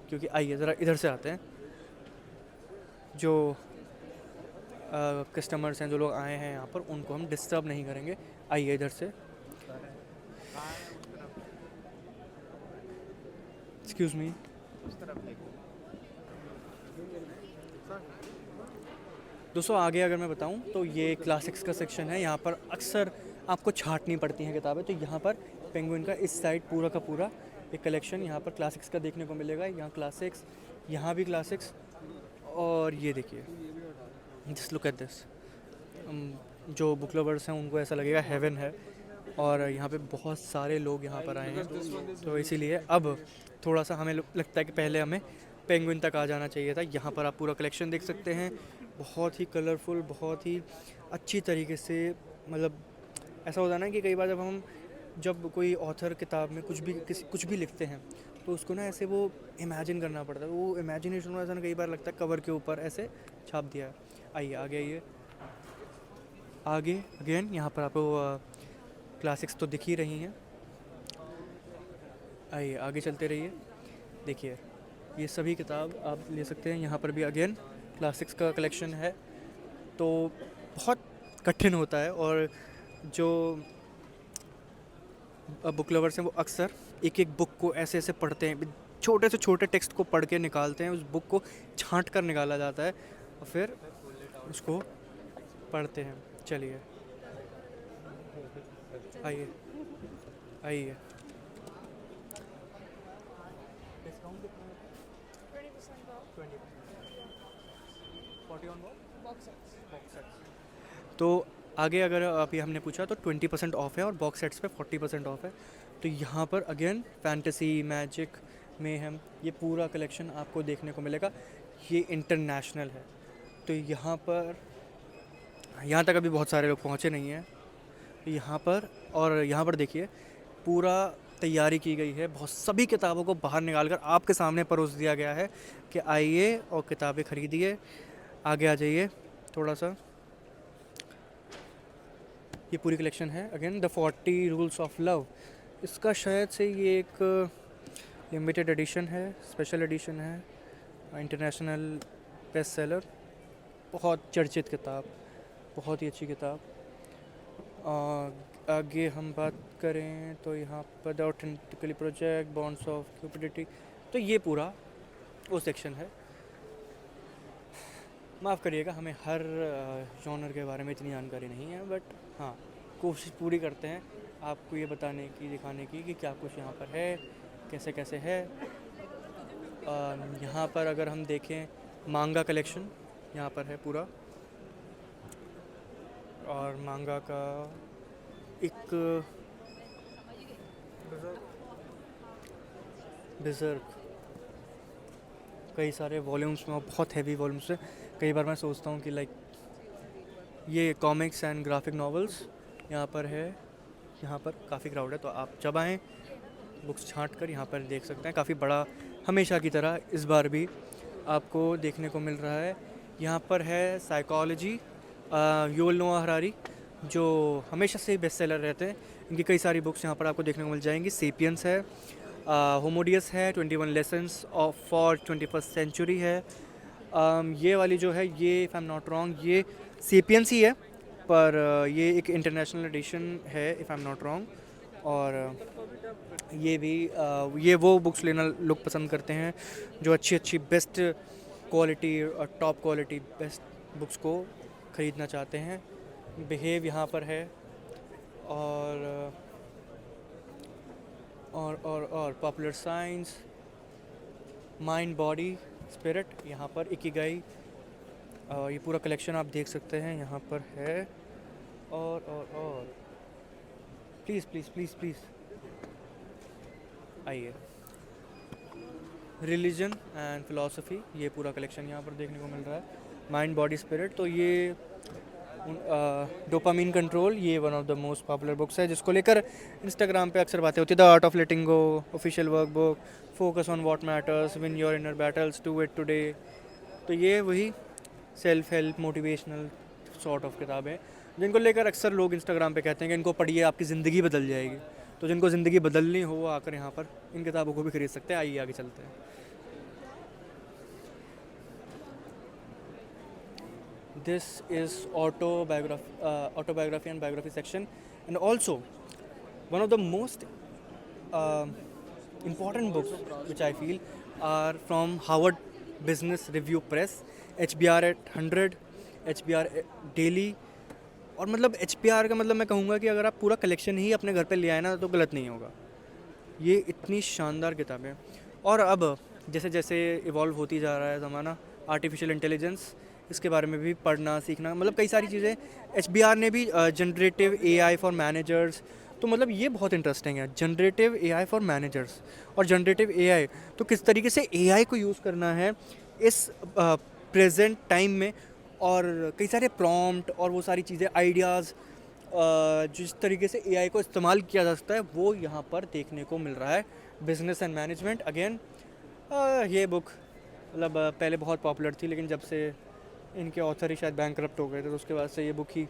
क्योंकि आइए ज़रा इधर से आते हैं, जो कस्टमर्स हैं, जो लोग आए हैं यहाँ पर, उनको हम डिस्टर्ब नहीं करेंगे। आइए इधर से, एक्सक्यूज़ मी, दोस्तों आगे अगर मैं बताऊं तो ये क्लासिक्स का सेक्शन है। यहाँ पर अक्सर आपको छांटनी पड़ती हैं किताबें, तो यहाँ पर पेंगुइन का इस साइड पूरा का पूरा एक कलेक्शन यहाँ पर क्लासिक्स का देखने को मिलेगा। यहाँ क्लासिक्स, यहाँ भी क्लासिक्स, और ये देखिए, जस्ट लुक एट दिस, जो बुक लवर्स हैं उनको ऐसा लगेगा हेवन है, और यहाँ पे बहुत सारे लोग यहाँ पर आए हैं, तो इसीलिए अब थोड़ा सा हमें लगता है कि पहले हमें पेंगुइन तक आ जाना चाहिए था। यहाँ पर आप पूरा कलेक्शन देख सकते हैं, बहुत ही कलरफुल, बहुत ही अच्छी तरीके से, मतलब ऐसा होता है ना कि कई बार जब कोई ऑथर किताब में कुछ भी लिखते हैं तो उसको ना ऐसे वो इमेजिन करना पड़ता है, वो इमेजिनेशन ऐसा ना कई बार लगता है कवर के ऊपर ऐसे छाप दिया है। आइए आगे अगेन यहाँ पर आपको क्लासिक्स तो दिख ही रही हैं, आइए आगे चलते रहिए। देखिए ये सभी किताब आप ले सकते हैं, यहाँ पर भी अगेन क्लासिक्स का कलेक्शन है, तो बहुत कठिन होता है, और जो बुक लवर्स हैं वो अक्सर एक एक बुक को ऐसे ऐसे पढ़ते हैं, छोटे से छोटे टेक्स्ट को पढ़ के निकालते हैं, उस बुक को छांट कर निकाला जाता है और फिर उसको पढ़ते हैं। चलिए आइए तो आगे अगर अभी हमने पूछा तो 20% ऑफ है, और बॉक्स सेट्स पे 40% ऑफ है। तो यहाँ पर अगेन फैंटेसी, मैजिक, मेहम, ये पूरा कलेक्शन आपको देखने को मिलेगा। ये इंटरनेशनल है, तो यहाँ तक अभी बहुत सारे लोग पहुँचे नहीं हैं यहाँ पर देखिए पूरा तैयारी की गई है। बहुत सभी किताबों को बाहर निकाल कर आपके सामने परोस दिया गया है कि आइए और किताबें खरीदिए। आगे आ जाइए थोड़ा सा। ये पूरी कलेक्शन है again the 40 rules of love. इसका शायद से ये एक लिमिटेड एडिशन है, स्पेशल एडिशन है, इंटरनेशनल बेस्ट सेलर। बहुत चर्चित किताब, बहुत ही अच्छी किताब। आगे हम बात करें तो यहाँ पर the authentically project, bonds of cupidity, तो ये पूरा वो सेक्शन है। माफ़ करिएगा, हमें हर जॉनर के बारे में इतनी जानकारी नहीं है, बट हाँ कोशिश पूरी करते हैं आपको ये बताने की, दिखाने की कि क्या कुछ यहाँ पर है, कैसे कैसे है। यहाँ पर अगर हम देखें मांगा कलेक्शन यहाँ पर है पूरा, और मांगा का एक बिजर्क कई सारे वॉल्यूम्स में, बहुत हैवी वॉल्यूम्स है। कई बार मैं सोचता हूँ कि लाइक ये कॉमिक्स एंड ग्राफिक नॉवेल्स यहाँ पर है। यहाँ पर काफ़ी क्राउड है, तो आप जब आएँ बुक्स छांट कर यहाँ पर देख सकते हैं। काफ़ी बड़ा, हमेशा की तरह इस बार भी आपको देखने को मिल रहा है। यहाँ पर है साइकोलॉजी, युवल नोआ हरारी जो हमेशा से बेस्ट सेलर रहते हैं। इनकी कई सारी बुक्स यहाँ पर आपको देखने को मिल जाएंगी। सेपियंस है, होमोडियस है, 21 lessons of for 21st century है। ये वाली जो है, ये if I am not wrong ये सेपियंस ही है, पर ये एक इंटरनेशनल एडिशन है if I am not wrong. और ये भी ये वो बुक्स लेना लोग पसंद करते हैं जो अच्छी अच्छी बेस्ट क्वालिटी और टॉप क्वालिटी बेस्ट बुक्स को ख़रीदना चाहते हैं। बिहेव यहाँ पर है, और popular science, mind body spirit, यहाँ पर इकिगाई, ये पूरा कलेक्शन आप देख सकते हैं यहाँ पर है। और प्लीज़ प्लीज़ प्लीज़ प्लीज़ आइए। रिलीजन एंड फिलॉसफी, ये पूरा कलेक्शन यहाँ पर देखने को मिल रहा है। माइंड बॉडी स्पिरिट, तो ये डोपामीन कंट्रोल, ये one of the most popular books है जिसको लेकर इंस्टाग्राम पे अक्सर बातें होती है। The art of letting go, official work book, focus on what matters, win your inner battles, do it today. तो ये वही self help motivational sort of किताबें जिनको लेकर अक्सर लोग इंस्टाग्राम पे कहते हैं कि इनको पढ़िए आपकी ज़िंदगी बदल जाएगी। तो जिनको ज़िंदगी बदलनी हो वो आकर यहाँ पर इन किताबों को भी खरीद सकते हैं। आइए आगे चलते हैं। This is autobiography and biography section, and also one of the most important books which I feel are from Harvard Business Review Press, HBR at 100, HBR Daily। और मतलब HBR का मतलब मैं कहूँगा कि अगर आप पूरा कलेक्शन ही अपने घर पे ले आए ना तो गलत नहीं होगा। ये इतनी शानदार किताबें। और अब जैसे जैसे इवॉल्व होती जा रहा है ज़माना, आर्टिफिशियल इंटेलिजेंस, इसके बारे में भी पढ़ना सीखना, मतलब कई सारी चीज़ें। HBR ने भी जनरेटिव AI फॉर मैनेजर्स, तो मतलब ये बहुत इंटरेस्टिंग है। जनरेटिव AI फॉर मैनेजर्स और जनरेटिव AI, तो किस तरीके से AI को यूज़ करना है इस प्रेजेंट टाइम में, और कई सारे प्रॉम्प्ट और वो सारी चीज़ें, आइडियाज़, जिस तरीके से AI को इस्तेमाल किया जा सकता है वो यहाँ पर देखने को मिल रहा है। बिजनेस एंड मैनेजमेंट अगेन, ये बुक मतलब पहले बहुत पॉपुलर थी, लेकिन जब से इनके ऑथर ही शायद बैंकरप्ट हो गए थे तो उसके बाद से ये बुक ही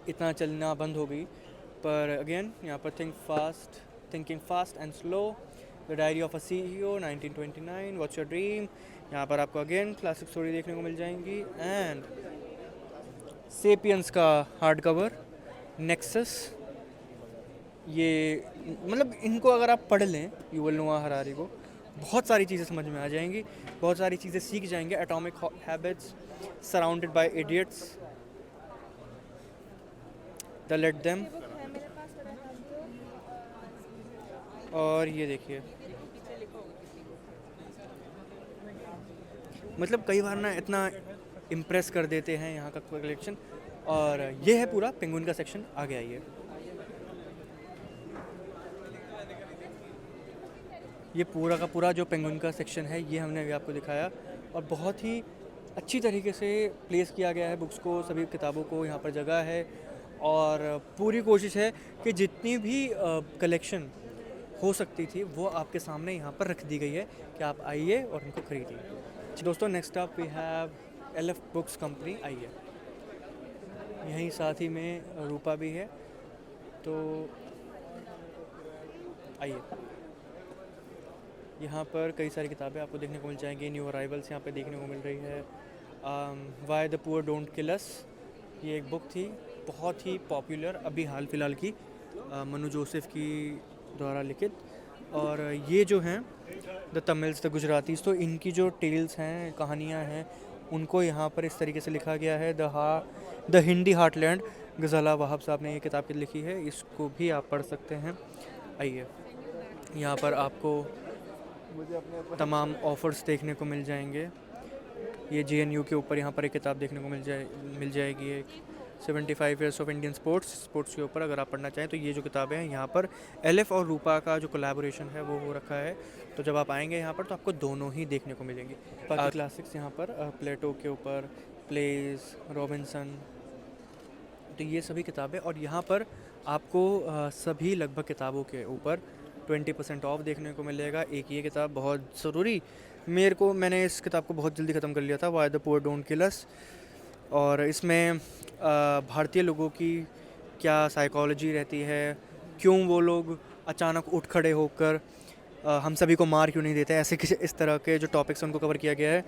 इतना चलना बंद हो गई। पर अगेन यहाँ पर thinking fast and slow, the diary of a CEO 1929, what's your dream, यहाँ पर आपको अगेन क्लासिक स्टोरी देखने को मिल जाएंगी। एंड सेपियंस का हार्ड कवर, नेक्सस, ये मतलब इनको अगर आप पढ़ लें युवल नोआ हरारी को, बहुत सारी चीज़ें समझ में आ जाएंगी, बहुत सारी चीज़ें सीख जाएंगे। Atomic habits, surrounded by idiots, the let them, और ये देखिए मतलब कई बार ना इतना इम्प्रेस कर देते हैं यहाँ का कलेक्शन। और ये है पूरा पेंगुइन का सेक्शन। आगे आइए। ये पूरा का पूरा जो पेंगुइन का सेक्शन है ये हमने अभी आपको दिखाया, और बहुत ही अच्छी तरीके से प्लेस किया गया है बुक्स को, सभी किताबों को यहाँ पर जगह है, और पूरी कोशिश है कि जितनी भी कलेक्शन हो सकती थी वो आपके सामने यहाँ पर रख दी गई है कि आप आइए और उनको खरीदिए। जी दोस्तों, next up we have LF books company. आइए, यहीं साथ ही में रूपा भी है, तो आइए। यहाँ पर कई सारी किताबें आपको देखने को मिल जाएंगी। न्यू अराइवल्स यहाँ पे देखने को मिल रही है। Why the poor don't kill us, ये एक बुक थी बहुत ही पॉपुलर, अभी हाल फिलहाल की, मनु जोसेफ की द्वारा लिखित। और ये जो हैं द तमिल्स द गुजरातीज, तो इनकी जो टेल्स हैं, कहानियाँ हैं, उनको यहाँ पर इस तरीके से लिखा गया है। द हिंदी हार्टलैंड, गज़ला वहाब साहब ने ये किताब लिखी है, इसको भी आप पढ़ सकते हैं। आइए, यहाँ पर आपको तमाम ऑफ़र्स देखने को मिल जाएंगे। ये JNU के ऊपर यहाँ पर एक किताब देखने को मिल जाएगी, एक 75 ईयर्स ऑफ इंडियन स्पोर्ट्स के ऊपर, अगर आप पढ़ना चाहें तो ये जो किताबें हैं यहाँ पर LF और रूपा का जो कोलैबोरेशन है वो हो रखा है। तो जब आप आएंगे यहाँ पर तो आपको दोनों ही देखने को मिलेंगी। बाकी क्लासिक्स यहाँ पर प्लेटो के ऊपर, प्लेज, रॉबिन्सन, तो ये सभी किताबें, और यहाँ पर आपको सभी लगभग किताबों के ऊपर 20% ऑफ देखने को मिलेगा। एक ये किताब बहुत ज़रूरी, मैंने इस किताब को बहुत जल्दी ख़त्म कर लिया था, why the poor don't kill us. और इसमें भारतीय लोगों की क्या साइकोलॉजी रहती है, क्यों वो लोग अचानक उठ खड़े होकर हम सभी को मार क्यों नहीं देते, ऐसे इस तरह के जो टॉपिक्स हैं उनको कवर किया गया है।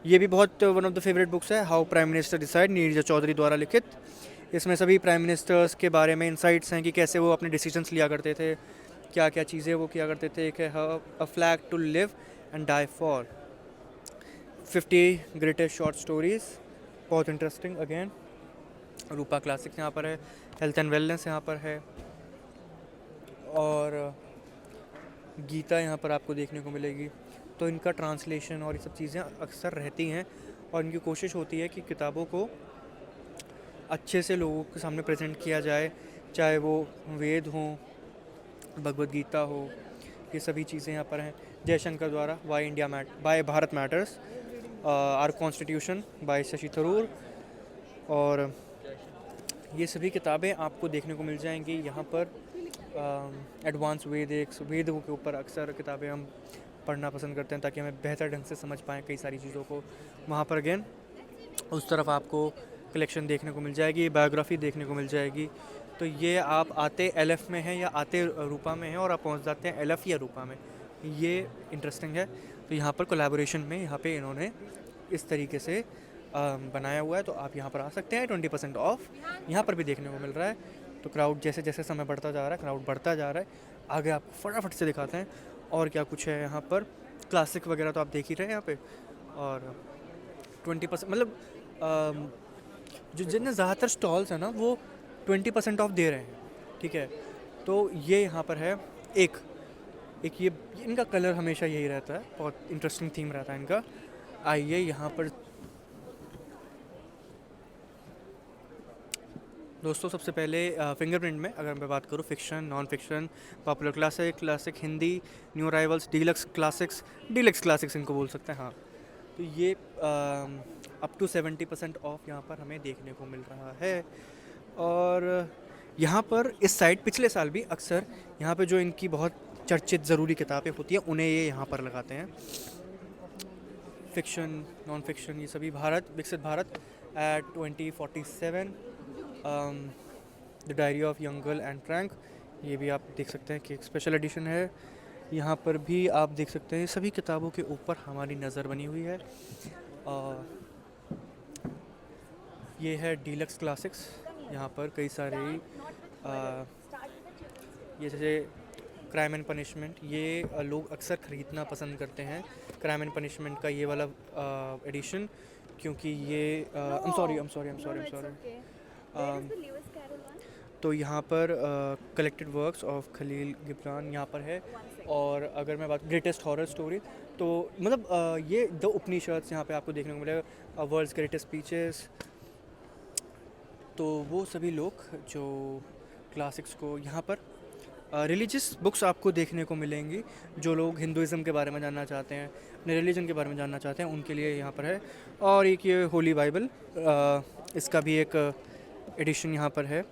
ये भी बहुत one of the favourite books है, how prime minister decide, Neerja Chowdhury द्वारा लिखित। इसमें सभी प्राइम मिनिस्टर्स के बारे में इंसाइट्स हैं कि कैसे वो अपने डिसीजंस लिया करते थे, क्या क्या चीज़ें वो किया करते थे। एक है a flag to live and die for, 50 greatest short stories, बहुत इंटरेस्टिंग। अगेन रूपा क्लासिक्स यहाँ पर है, हेल्थ एंड वेलनेस यहाँ पर है, और गीता यहाँ पर आपको देखने को मिलेगी। तो इनका ट्रांसलेशन और ये सब चीज़ें अक्सर रहती हैं, और इनकी कोशिश होती है कि किताबों को अच्छे से लोगों के सामने प्रेजेंट किया जाए, चाहे वो वेद हों, भगवद गीता हो, ये सभी चीज़ें यहाँ पर हैं। जयशंकर द्वारा why Bharat matters, our constitution by Shashi Tharoor, और ये सभी किताबें आपको देखने को मिल जाएंगी यहाँ पर। एडवांस वेदों के ऊपर अक्सर किताबें हम पढ़ना पसंद करते हैं ताकि हमें बेहतर ढंग से समझ पाएँ कई सारी चीज़ों को। वहाँ पर अगेन उस तरफ आपको कलेक्शन देखने को मिल जाएगी, बायोग्राफी देखने को मिल जाएगी। तो ये आप आते LF में हैं या आते रूपा में हैं और आप पहुंच जाते हैं LF या रूपा में, ये इंटरेस्टिंग है। तो यहाँ पर कोलैबोरेशन में यहाँ पे इन्होंने इस तरीके से बनाया हुआ है, तो आप यहाँ पर आ सकते हैं। 20% ऑफ यहाँ पर भी देखने को मिल रहा है। तो क्राउड जैसे जैसे समय बढ़ता जा रहा है, क्राउड बढ़ता जा रहा है। आगे आपको फटाफट से दिखाते हैं और क्या कुछ है यहाँ पर। क्लासिक वगैरह तो आप देख ही रहे हैं यहाँ पे, और 20% मतलब जो जितने ज़्यादातर स्टॉल्स हैं ना वो 20% ऑफ दे रहे हैं, ठीक है। तो ये यहाँ पर है एक ये इनका कलर हमेशा यही रहता है, बहुत इंटरेस्टिंग थीम रहता है इनका। आइए यहाँ पर दोस्तों, सबसे पहले फिंगरप्रिंट में अगर मैं बात करूँ, fiction, non fiction, popular classic, Hindi, new arrivals, deluxe classics इनको बोल सकते हैं, हाँ। तो ये अप टू 70% ऑफ यहाँ पर हमें देखने को मिल रहा है। और यहाँ पर इस साइड पिछले साल भी अक्सर यहाँ पे जो इनकी बहुत चर्चित ज़रूरी किताबें होती हैं उन्हें ये यहाँ पर लगाते हैं। फिक्शन, नॉन फिक्शन, ये सभी Viksit Bharat at 2047, the diary of young girl Anne Frank, ये भी आप देख सकते हैं कि एक स्पेशल एडिशन है। यहाँ पर भी आप देख सकते हैं सभी किताबों के ऊपर हमारी नज़र बनी हुई है। ये है डीलक्स क्लासिक्स, यहाँ पर कई सारे ये जैसे क्राइम एंड पनिशमेंट, ये लोग अक्सर ख़रीदना पसंद करते हैं, क्राइम एंड पनिशमेंट का ये वाला एडिशन, क्योंकि ये I'm sorry तो यहाँ पर कलेक्टेड वर्क्स ऑफ खलील गिब्रान यहाँ पर है। और अगर मैं बात ग्रेटेस्ट हॉरर स्टोरी, तो मतलब ये द उपनिषद्स यहाँ पे आपको देखने को मिलेगा, वर्ल्ड्स ग्रेटेस्ट स्पीचेस। तो वो सभी लोग जो क्लासिक्स को यहाँ पर रिलीजियस बुक्स आपको देखने को मिलेंगी। जो लोग हिंदुज़म के बारे में जानना चाहते हैं, अपने रिलीजन के बारे में जानना चाहते हैं, उनके लिए यहाँ पर है। और एक ये होली बाइबल, इसका भी एक एडिशन यहाँ पर है।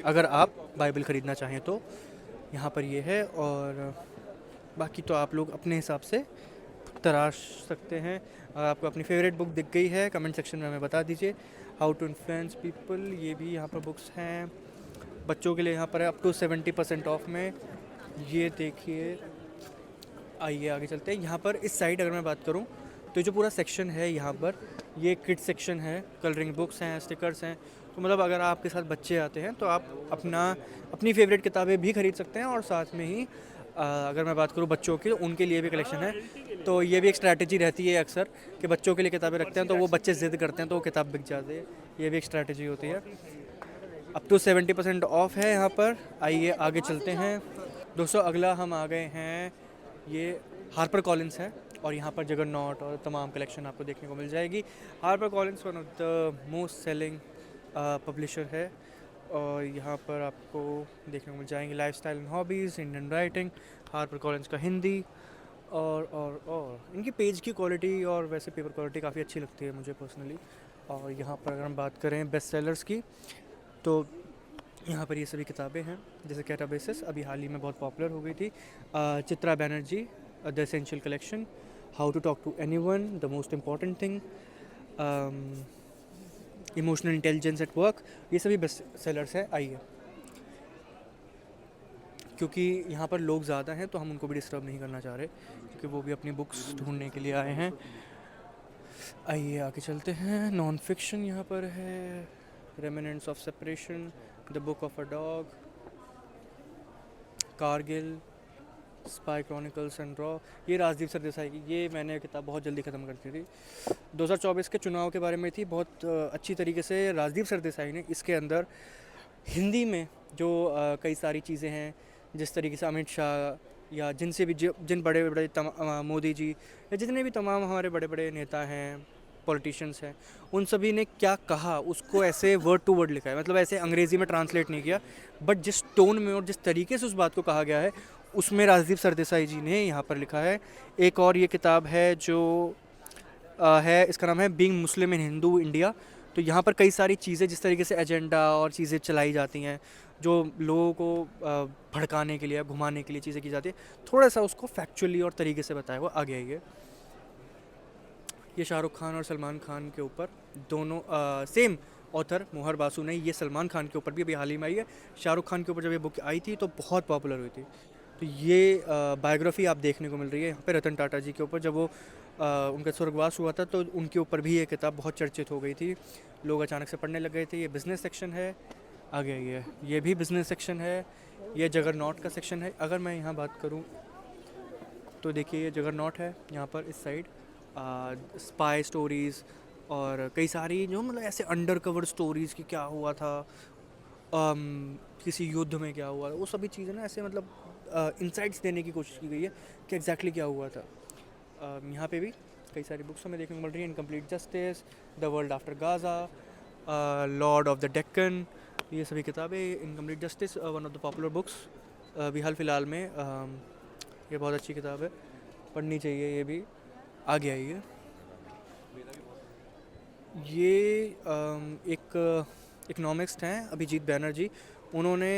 अगर आप बाइबल ख़रीदना चाहें तो यहाँ पर ये है। और बाकी तो आप लोग अपने हिसाब से तराश सकते हैं। अगर आपको अपनी फेवरेट बुक दिख गई है कमेंट सेक्शन में हमें बता दीजिए। हाउ टू इन्फ्लुएंस पीपल, ये भी यहाँ पर बुक्स हैं। बच्चों के लिए यहाँ पर है अप टू 70% ऑफ में। ये देखिए, आइए आगे चलते हैं। यहाँ पर इस साइड अगर मैं बात करूँ तो जो पूरा सेक्शन है यहाँ पर, ये किड्स सेक्शन है। कलरिंग बुक्स हैं, स्टिकर्स हैं। तो मतलब अगर आपके साथ बच्चे आते हैं तो आप अपनी फेवरेट किताबें भी खरीद सकते हैं। और साथ में ही अगर मैं बात करूँ बच्चों की, तो उनके लिए भी कलेक्शन है। तो ये भी एक स्ट्रैटेजी रहती है अक्सर कि बच्चों के लिए किताबें रखते हैं तो वो बच्चे ज़िद करते हैं तो वो किताब बिक जाती है। ये भी एक स्ट्रैटेजी होती है। अप टू 70% ऑफ है यहाँ पर। आइए आगे चलते हैं दोस्तों। अगला हम आ गए हैं, ये हार्पर कॉलिन्स है और यहाँ पर जगरनॉट और तमाम कलेक्शन आपको देखने को मिल जाएगी। Harper Collins one of the most selling publisher है। और यहाँ पर आपको देखने को मिल जाएंगे lifestyle and hobbies, Indian writing, Harper Collins का हिंदी। और इनकी पेज की क्वालिटी और वैसे पेपर क्वालिटी काफ़ी अच्छी लगती है मुझे पर्सनली। और यहाँ पर अगर हम बात करें बेस्ट सेलर्स की, तो यहाँ पर ये सभी किताबें हैं। जैसे कैटाबेसिस अभी हाल ही में बहुत पॉपुलर हो गई थी। Chitra Banerjee, the essential collection, how to talk to anyone, the most important thing, emotional intelligence at work, ये सभी बेस्ट सेलर्स हैं। आइए, क्योंकि यहाँ पर लोग ज़्यादा हैं तो हम उनको भी डिस्टर्ब नहीं करना चाह रहे, क्योंकि वो भी अपनी बुक्स ढूंढने के लिए आए हैं। आइए आगे चलते हैं। नॉन फिक्शन यहाँ पर है, remnants of separation, the book of a dog, Kargil, spy chronicles and raw, ये राजदीप सरदेसाई की। ये मैंने किताब बहुत जल्दी ख़त्म कर दी थी। 2024 के चुनाव के बारे में थी। बहुत अच्छी तरीके से राजदीप सरदेसाई ने इसके अंदर हिंदी में जो कई सारी चीज़ें हैं, जिस तरीके से अमित शाह या जिनसे भी जिन बड़े बड़े मोदी जी या जितने भी तमाम हमारे बड़े बड़े नेता हैं, पॉलिटिशियंस हैं, उन सभी ने क्या कहा उसको ऐसे वर्ड टू वर्ड लिखा है। मतलब ऐसे अंग्रेज़ी में ट्रांसलेट नहीं किया, बट जिस टोन में और जिस तरीके से उस बात को कहा गया है उसमें राजदीप सरदेसाई जी ने यहाँ पर लिखा है। एक और ये किताब है जो है, इसका नाम है बीइंग मुस्लिम इन हिंदू इंडिया। तो यहाँ पर कई सारी चीज़ें, जिस तरीके से एजेंडा और चीज़ें चलाई जाती हैं, जो लोगों को भड़काने के लिए, घुमाने के लिए चीज़ें की जाती है, थोड़ा सा उसको फैक्चुअली और तरीके से बताया हुआ आगे आइए। ये शाहरुख खान और सलमान खान के ऊपर, दोनों सेम ऑथर मोहर बासु ने, ये सलमान खान के ऊपर भी अभी हाल ही में आई है। शाहरुख खान के ऊपर जब ये बुक आई थी तो बहुत पॉपुलर हुई थी। तो ये बायोग्राफी आप देखने को मिल रही है यहाँ पे रतन टाटा जी के ऊपर। जब वो उनका स्वर्गवास हुआ था तो उनके ऊपर भी ये किताब बहुत चर्चित हो गई थी, लोग अचानक से पढ़ने लग गए थे। ये बिज़नेस सेक्शन है। आगे ये भी बिज़नेस सेक्शन है। ये जगरनॉट का सेक्शन है। अगर मैं यहाँ बात करूँ तो देखिए, ये जगरनॉट है। यहाँ पर इस साइड स्पाई स्टोरीज़ और कई सारी जो मतलब ऐसे अंडर कवर स्टोरीज़ की क्या हुआ था, किसी युद्ध में क्या हुआ, वो सभी चीज़ें ना ऐसे मतलब इंसाइट्स देने की कोशिश की गई है कि एग्जैक्टली क्या हुआ था। यहाँ पे भी कई सारी बुक्स हमें देखने को मिल रही हैं। Incomplete justice, the world after Gaza, Lord of the Deccan, ये सभी किताबें। Incomplete justice one of the popular books अभी हाल फिलहाल में, ये बहुत अच्छी किताब है, पढ़नी चाहिए ये भी। आगे आइए, ये एक इकनॉमिक्स्ट हैं अभिजीत बैनर्जी, उन्होंने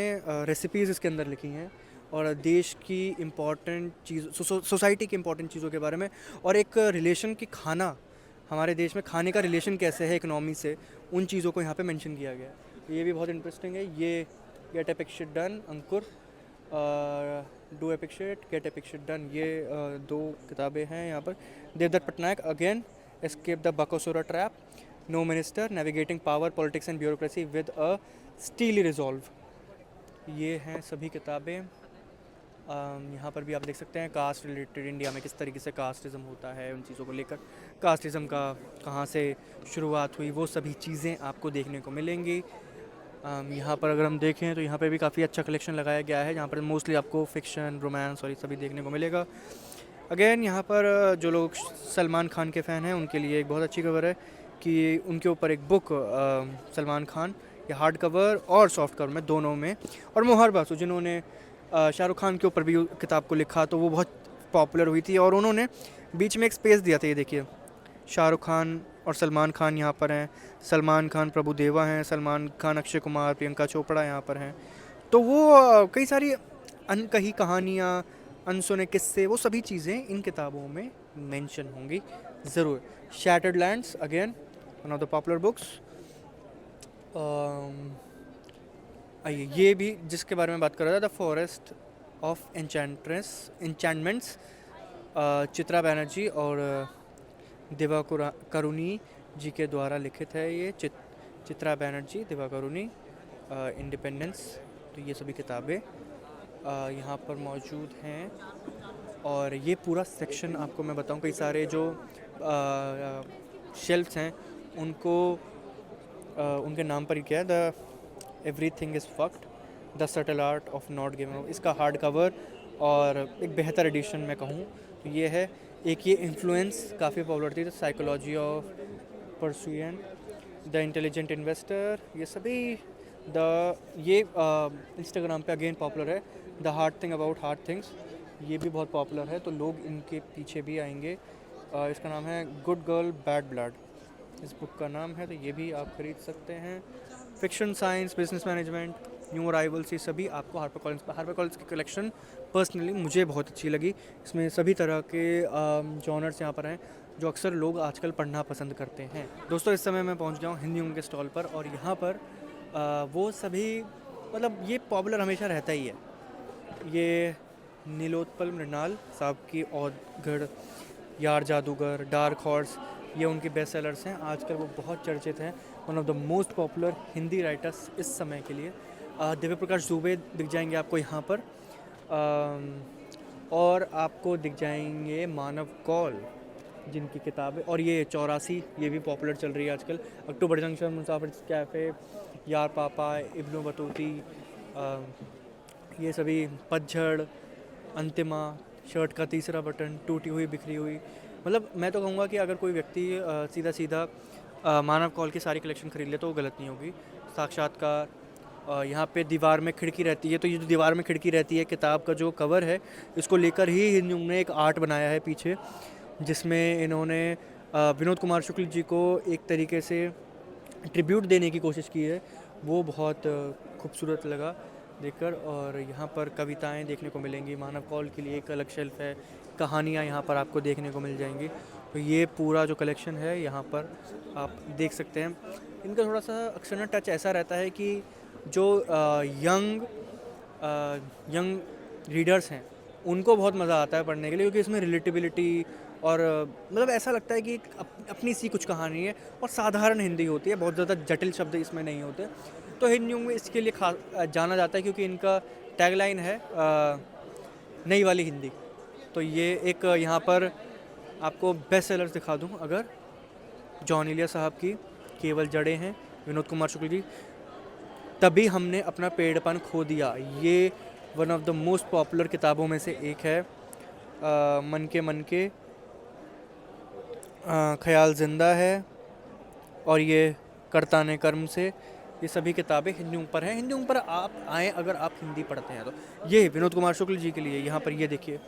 रेसिपीज़ इसके अंदर लिखी हैं और देश की इम्पॉर्टेंट चीज़, सोसाइटी की इम्पॉर्टेंट चीज़ों के बारे में, और एक रिलेशन की खाना, हमारे देश में खाने का रिलेशन कैसे है इकनॉमी से, उन चीज़ों को यहाँ पे मेंशन किया गया है। ये भी बहुत इंटरेस्टिंग है। ये get epic shit done, Ankur, do epic shit, get epic shit done, ये दो किताबें हैं यहाँ पर। Devdutt Pattanaik again, escape the Bakasura trap, no minister, navigating power, politics and bureaucracy with a steely resolve, ये हैं सभी किताबें। यहाँ पर भी आप देख सकते हैं कास्ट रिलेटेड, इंडिया में किस तरीके से कास्टिज़म होता है, उन चीज़ों को लेकर, कास्टिज़म का कहाँ से शुरुआत हुई, वो सभी चीज़ें आपको देखने को मिलेंगी। यहाँ पर अगर हम देखें तो यहाँ पे भी काफ़ी अच्छा कलेक्शन लगाया गया है, जहाँ पर मोस्टली आपको फिक्शन, रोमांस और ये सभी देखने को मिलेगा। अगेन यहाँ पर जो लोग सलमान खान के फ़ैन हैं उनके लिए एक बहुत अच्छी खबर है कि उनके ऊपर एक बुक सलमान खान, ये हार्ड कवर और सॉफ्ट कवर में, दोनों में, और मोहर बासु जिन्होंने शाहरुख खान के ऊपर भी किताब को लिखा, तो वो बहुत पॉपुलर हुई थी और उन्होंने बीच में एक स्पेस दिया था। ये देखिए, शाहरुख खान और सलमान खान यहाँ पर हैं, सलमान खान प्रभुदेवा हैं, सलमान खान अक्षय कुमार, प्रियंका चोपड़ा यहाँ पर हैं। तो वो कई सारी अनकही कहानियाँ, अनसुने किस्से, वो सभी चीज़ें इन किताबों में मेंशन होंगी ज़रूर। Shattered lands again one of the popular books. आइए, ये भी जिसके बारे में बात कर रहा था, the forest of enchantments, Chitra Banerjee और दिवाकरुणी जी के द्वारा लिखित है। ये चित्रा बनर्जी, दिवाकरुणी, इंडिपेंडेंस। तो ये सभी किताबें यहाँ पर मौजूद हैं। और ये पूरा सेक्शन आपको मैं बताऊँ, कई सारे जो शेल्फ्स हैं उनको उनके नाम पर ही किया है। The everything is fucked, the subtle art of not giving up. इसका हार्ड कवर और एक बेहतर एडिशन मैं कहूँ तो ये है। एक ये इन्फ्लुएंस काफ़ी पॉपुलर थी, the psychology of persuasion, the intelligent investor, ये सभी। ये इंस्टाग्राम पे अगेन पॉपुलर है, the hard thing about hard things, ये भी बहुत पॉपुलर है, तो लोग इनके पीछे भी आएंगे। इसका नाम है गुड गर्ल बैड ब्लड, इस बुक का नाम है, तो ये भी आप खरीद सकते हैं। Fiction, science, business management, new arrivals, ये सभी आपको हार्पर कॉलिन्स की कलेक्शन पर्सनली मुझे बहुत अच्छी लगी। इसमें सभी तरह के जॉनर्स यहाँ पर हैं जो अक्सर लोग आजकल पढ़ना पसंद करते हैं। दोस्तों, इस समय मैं पहुँच गया हूँ हिंदी उनके स्टॉल पर, और यहाँ पर वो सभी, मतलब ये पॉपुलर हमेशा रहता ही है। ये नीलोत्पल मृणाल साहब की औदगढ़, यार जादूगर, डार्क हॉर्स, ये उनके बेस्ट सेलर्स हैं। आजकल वो बहुत चर्चित हैं, one of the most popular Hindi writers इस समय के लिए। दिव्य प्रकाश दुबे दिख जाएंगे आपको यहाँ पर, और आपको दिख जाएंगे मानव कौल जिनकी किताबें, और ये 84 ये भी पॉपुलर चल रही है आजकल। अक्टूबर जंक्शन, मुसाफिर कैफ़े, यार पापा, इब्नो बतूती, ये सभी, पतझड़, अंतिमा, शर्ट का तीसरा बटन, टूटी हुई बिखरी हुई। मतलब मैं तो कहूँगा कि अगर कोई व्यक्ति सीधा सीधा मानव कौल की सारी कलेक्शन खरीद ले तो वो गलत नहीं होगी। साक्षात्कार, यहाँ पे दीवार में खिड़की रहती है, तो ये जो दीवार में खिड़की रहती है, किताब का जो कवर है, इसको लेकर ही इन्होंने एक आर्ट बनाया है पीछे, जिसमें इन्होंने विनोद कुमार शुक्ल जी को एक तरीके से ट्रिब्यूट देने की कोशिश की है। वो बहुत खूबसूरत लगा देखकर। और यहाँ पर कविताएं देखने को मिलेंगी, मानव कौल के लिए एक अलग शेल्फ है, कहानियाँ यहाँ पर आपको देखने को मिल जाएंगी। तो ये पूरा जो कलेक्शन है यहाँ पर आप देख सकते हैं। इनका थोड़ा सा अक्सर ना टच ऐसा रहता है कि जो यंग रीडर्स हैं उनको बहुत मज़ा आता है पढ़ने के लिए, क्योंकि इसमें रिलेटिबिलिटी और मतलब ऐसा लगता है कि अपनी सी कुछ कहानी है, और साधारण हिंदी होती है, बहुत ज़्यादा जटिल शब्द इसमें नहीं होते। तो हिंदी में इसके लिए जाना जाता है, क्योंकि इनका टैगलाइन है नई वाली हिंदी। तो ये एक यहाँ पर आपको बेस्ट सेलर्स दिखा दूँ, अगर जॉन इलिया साहब की केवल जड़ें हैं, विनोद कुमार शुक्ल जी, तभी हमने अपना पेड़पन खो दिया, ये one of the most popular किताबों में से एक है। मन के ख्याल जिंदा है, और ये करताने कर्म से, ये सभी किताबें हिंदी पर हैं। हिंदी पर आप आएँ अगर आप हिंदी पढ़ते हैं तो। ये विनोद कुमार शुक्ल जी के लिए यहाँ पर ये देखिए,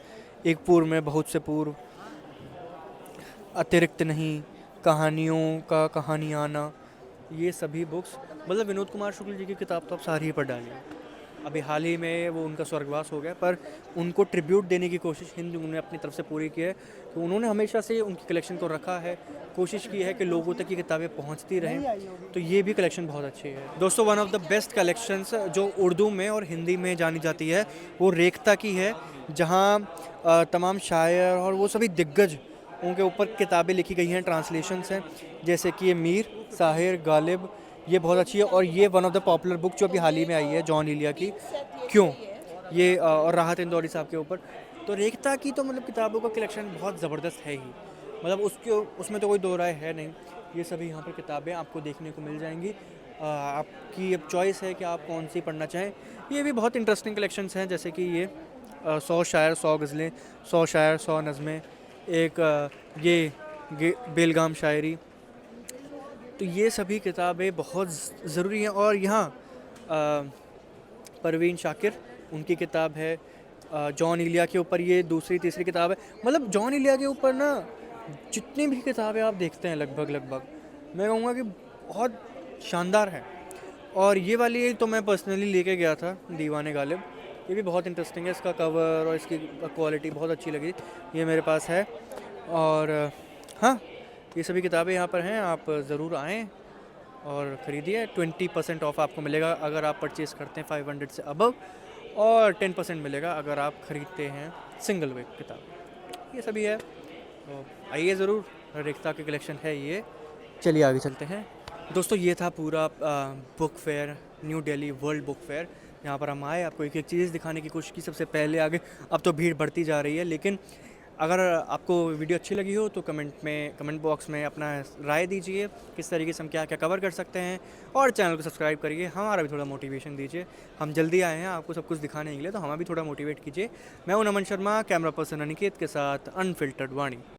एक पूर्व में बहुत से पूर्व, अतिरिक्त नहीं, कहानियों का कहानियाना, ये सभी बुक्स, मतलब विनोद कुमार शुक्ल जी की किताब तो आप सारी ही पढ़ डालिए। अभी हाल ही में वो उनका स्वर्गवास हो गया, पर उनको ट्रिब्यूट देने की कोशिश हिंदी उन्होंने अपनी तरफ से पूरी की है। तो उन्होंने हमेशा से उनकी कलेक्शन को रखा है, कोशिश की है कि लोगों तक ये किताबें पहुंचती रहें। तो ये भी कलेक्शन बहुत अच्छी है दोस्तों। One of the best collections जो उर्दू में और हिंदी में जानी जाती है वो रेख्ता की है, जहाँ तमाम शायर और वो सभी दिग्गज उनके ऊपर किताबें लिखी गई हैं, ट्रांसलेशंस हैं, जैसे कि ये मीर, साहिर, गालिब, ये बहुत अच्छी है। और ये one of the popular book जो अभी हाल ही में आई है, जॉन इलिया की, क्यों, ये और राहत इंदौरी साहब के ऊपर। तो रेख्ता की तो मतलब किताबों का कलेक्शन बहुत ज़बरदस्त है ही, मतलब उसमें तो कोई दो राय है नहीं। ये सभी यहाँ पर किताबें आपको देखने को मिल जाएंगी। आपकी अब चॉइस है कि आप कौन सी पढ़ना चाहें। ये भी बहुत इंटरेस्टिंग कलेक्शंस हैं, जैसे कि ये 100 शायर 100 गज़लें, 100 शायर 100 नज़में, एक ये बेलगाम शायरी। तो ये सभी किताबें बहुत ज़रूरी हैं। और यहाँ परवीन शाकिर उनकी किताब है। जॉन इलिया के ऊपर ये दूसरी तीसरी किताब है। मतलब जॉन इलिया के ऊपर ना जितनी भी किताबें आप देखते हैं लगभग मैं कहूँगा कि बहुत शानदार है। और ये वाली तो मैं पर्सनली लेके गया था, दीवाने गालिब। ये भी बहुत इंटरेस्टिंग है, इसका कवर और इसकी क्वालिटी बहुत अच्छी लगी। ये मेरे पास है। और हाँ, ये सभी किताबें यहाँ पर हैं, आप ज़रूर आएँ और ख़रीदिए। 20% ऑफ आपको मिलेगा अगर आप परचेज़ करते हैं 500 से अबव, और 10% मिलेगा अगर आप ख़रीदते हैं सिंगल वेब किताब। ये सभी है, तो आइए ज़रूर, रेखता की कलेक्शन है ये। चलिए आगे चलते हैं। दोस्तों ये था पूरा book fair, new Delhi world book fair. यहाँ पर हम आए, आपको एक एक चीज़ दिखाने की कोशिश की सबसे पहले आगे। अब तो भीड़ बढ़ती जा रही है, लेकिन अगर आपको वीडियो अच्छी लगी हो तो कमेंट बॉक्स में अपना राय दीजिए, किस तरीके से हम क्या क्या कवर कर सकते हैं। और चैनल को सब्सक्राइब करिए, हमारा भी थोड़ा मोटिवेशन दीजिए। हम जल्दी आए हैं आपको सब कुछ दिखाने के लिए, तो हमें भी थोड़ा मोटिवेट कीजिए। मैं हूं नमन शर्मा, कैमरा पर्सन अनिकेत के साथ अनफिल्टर्ड वाणी।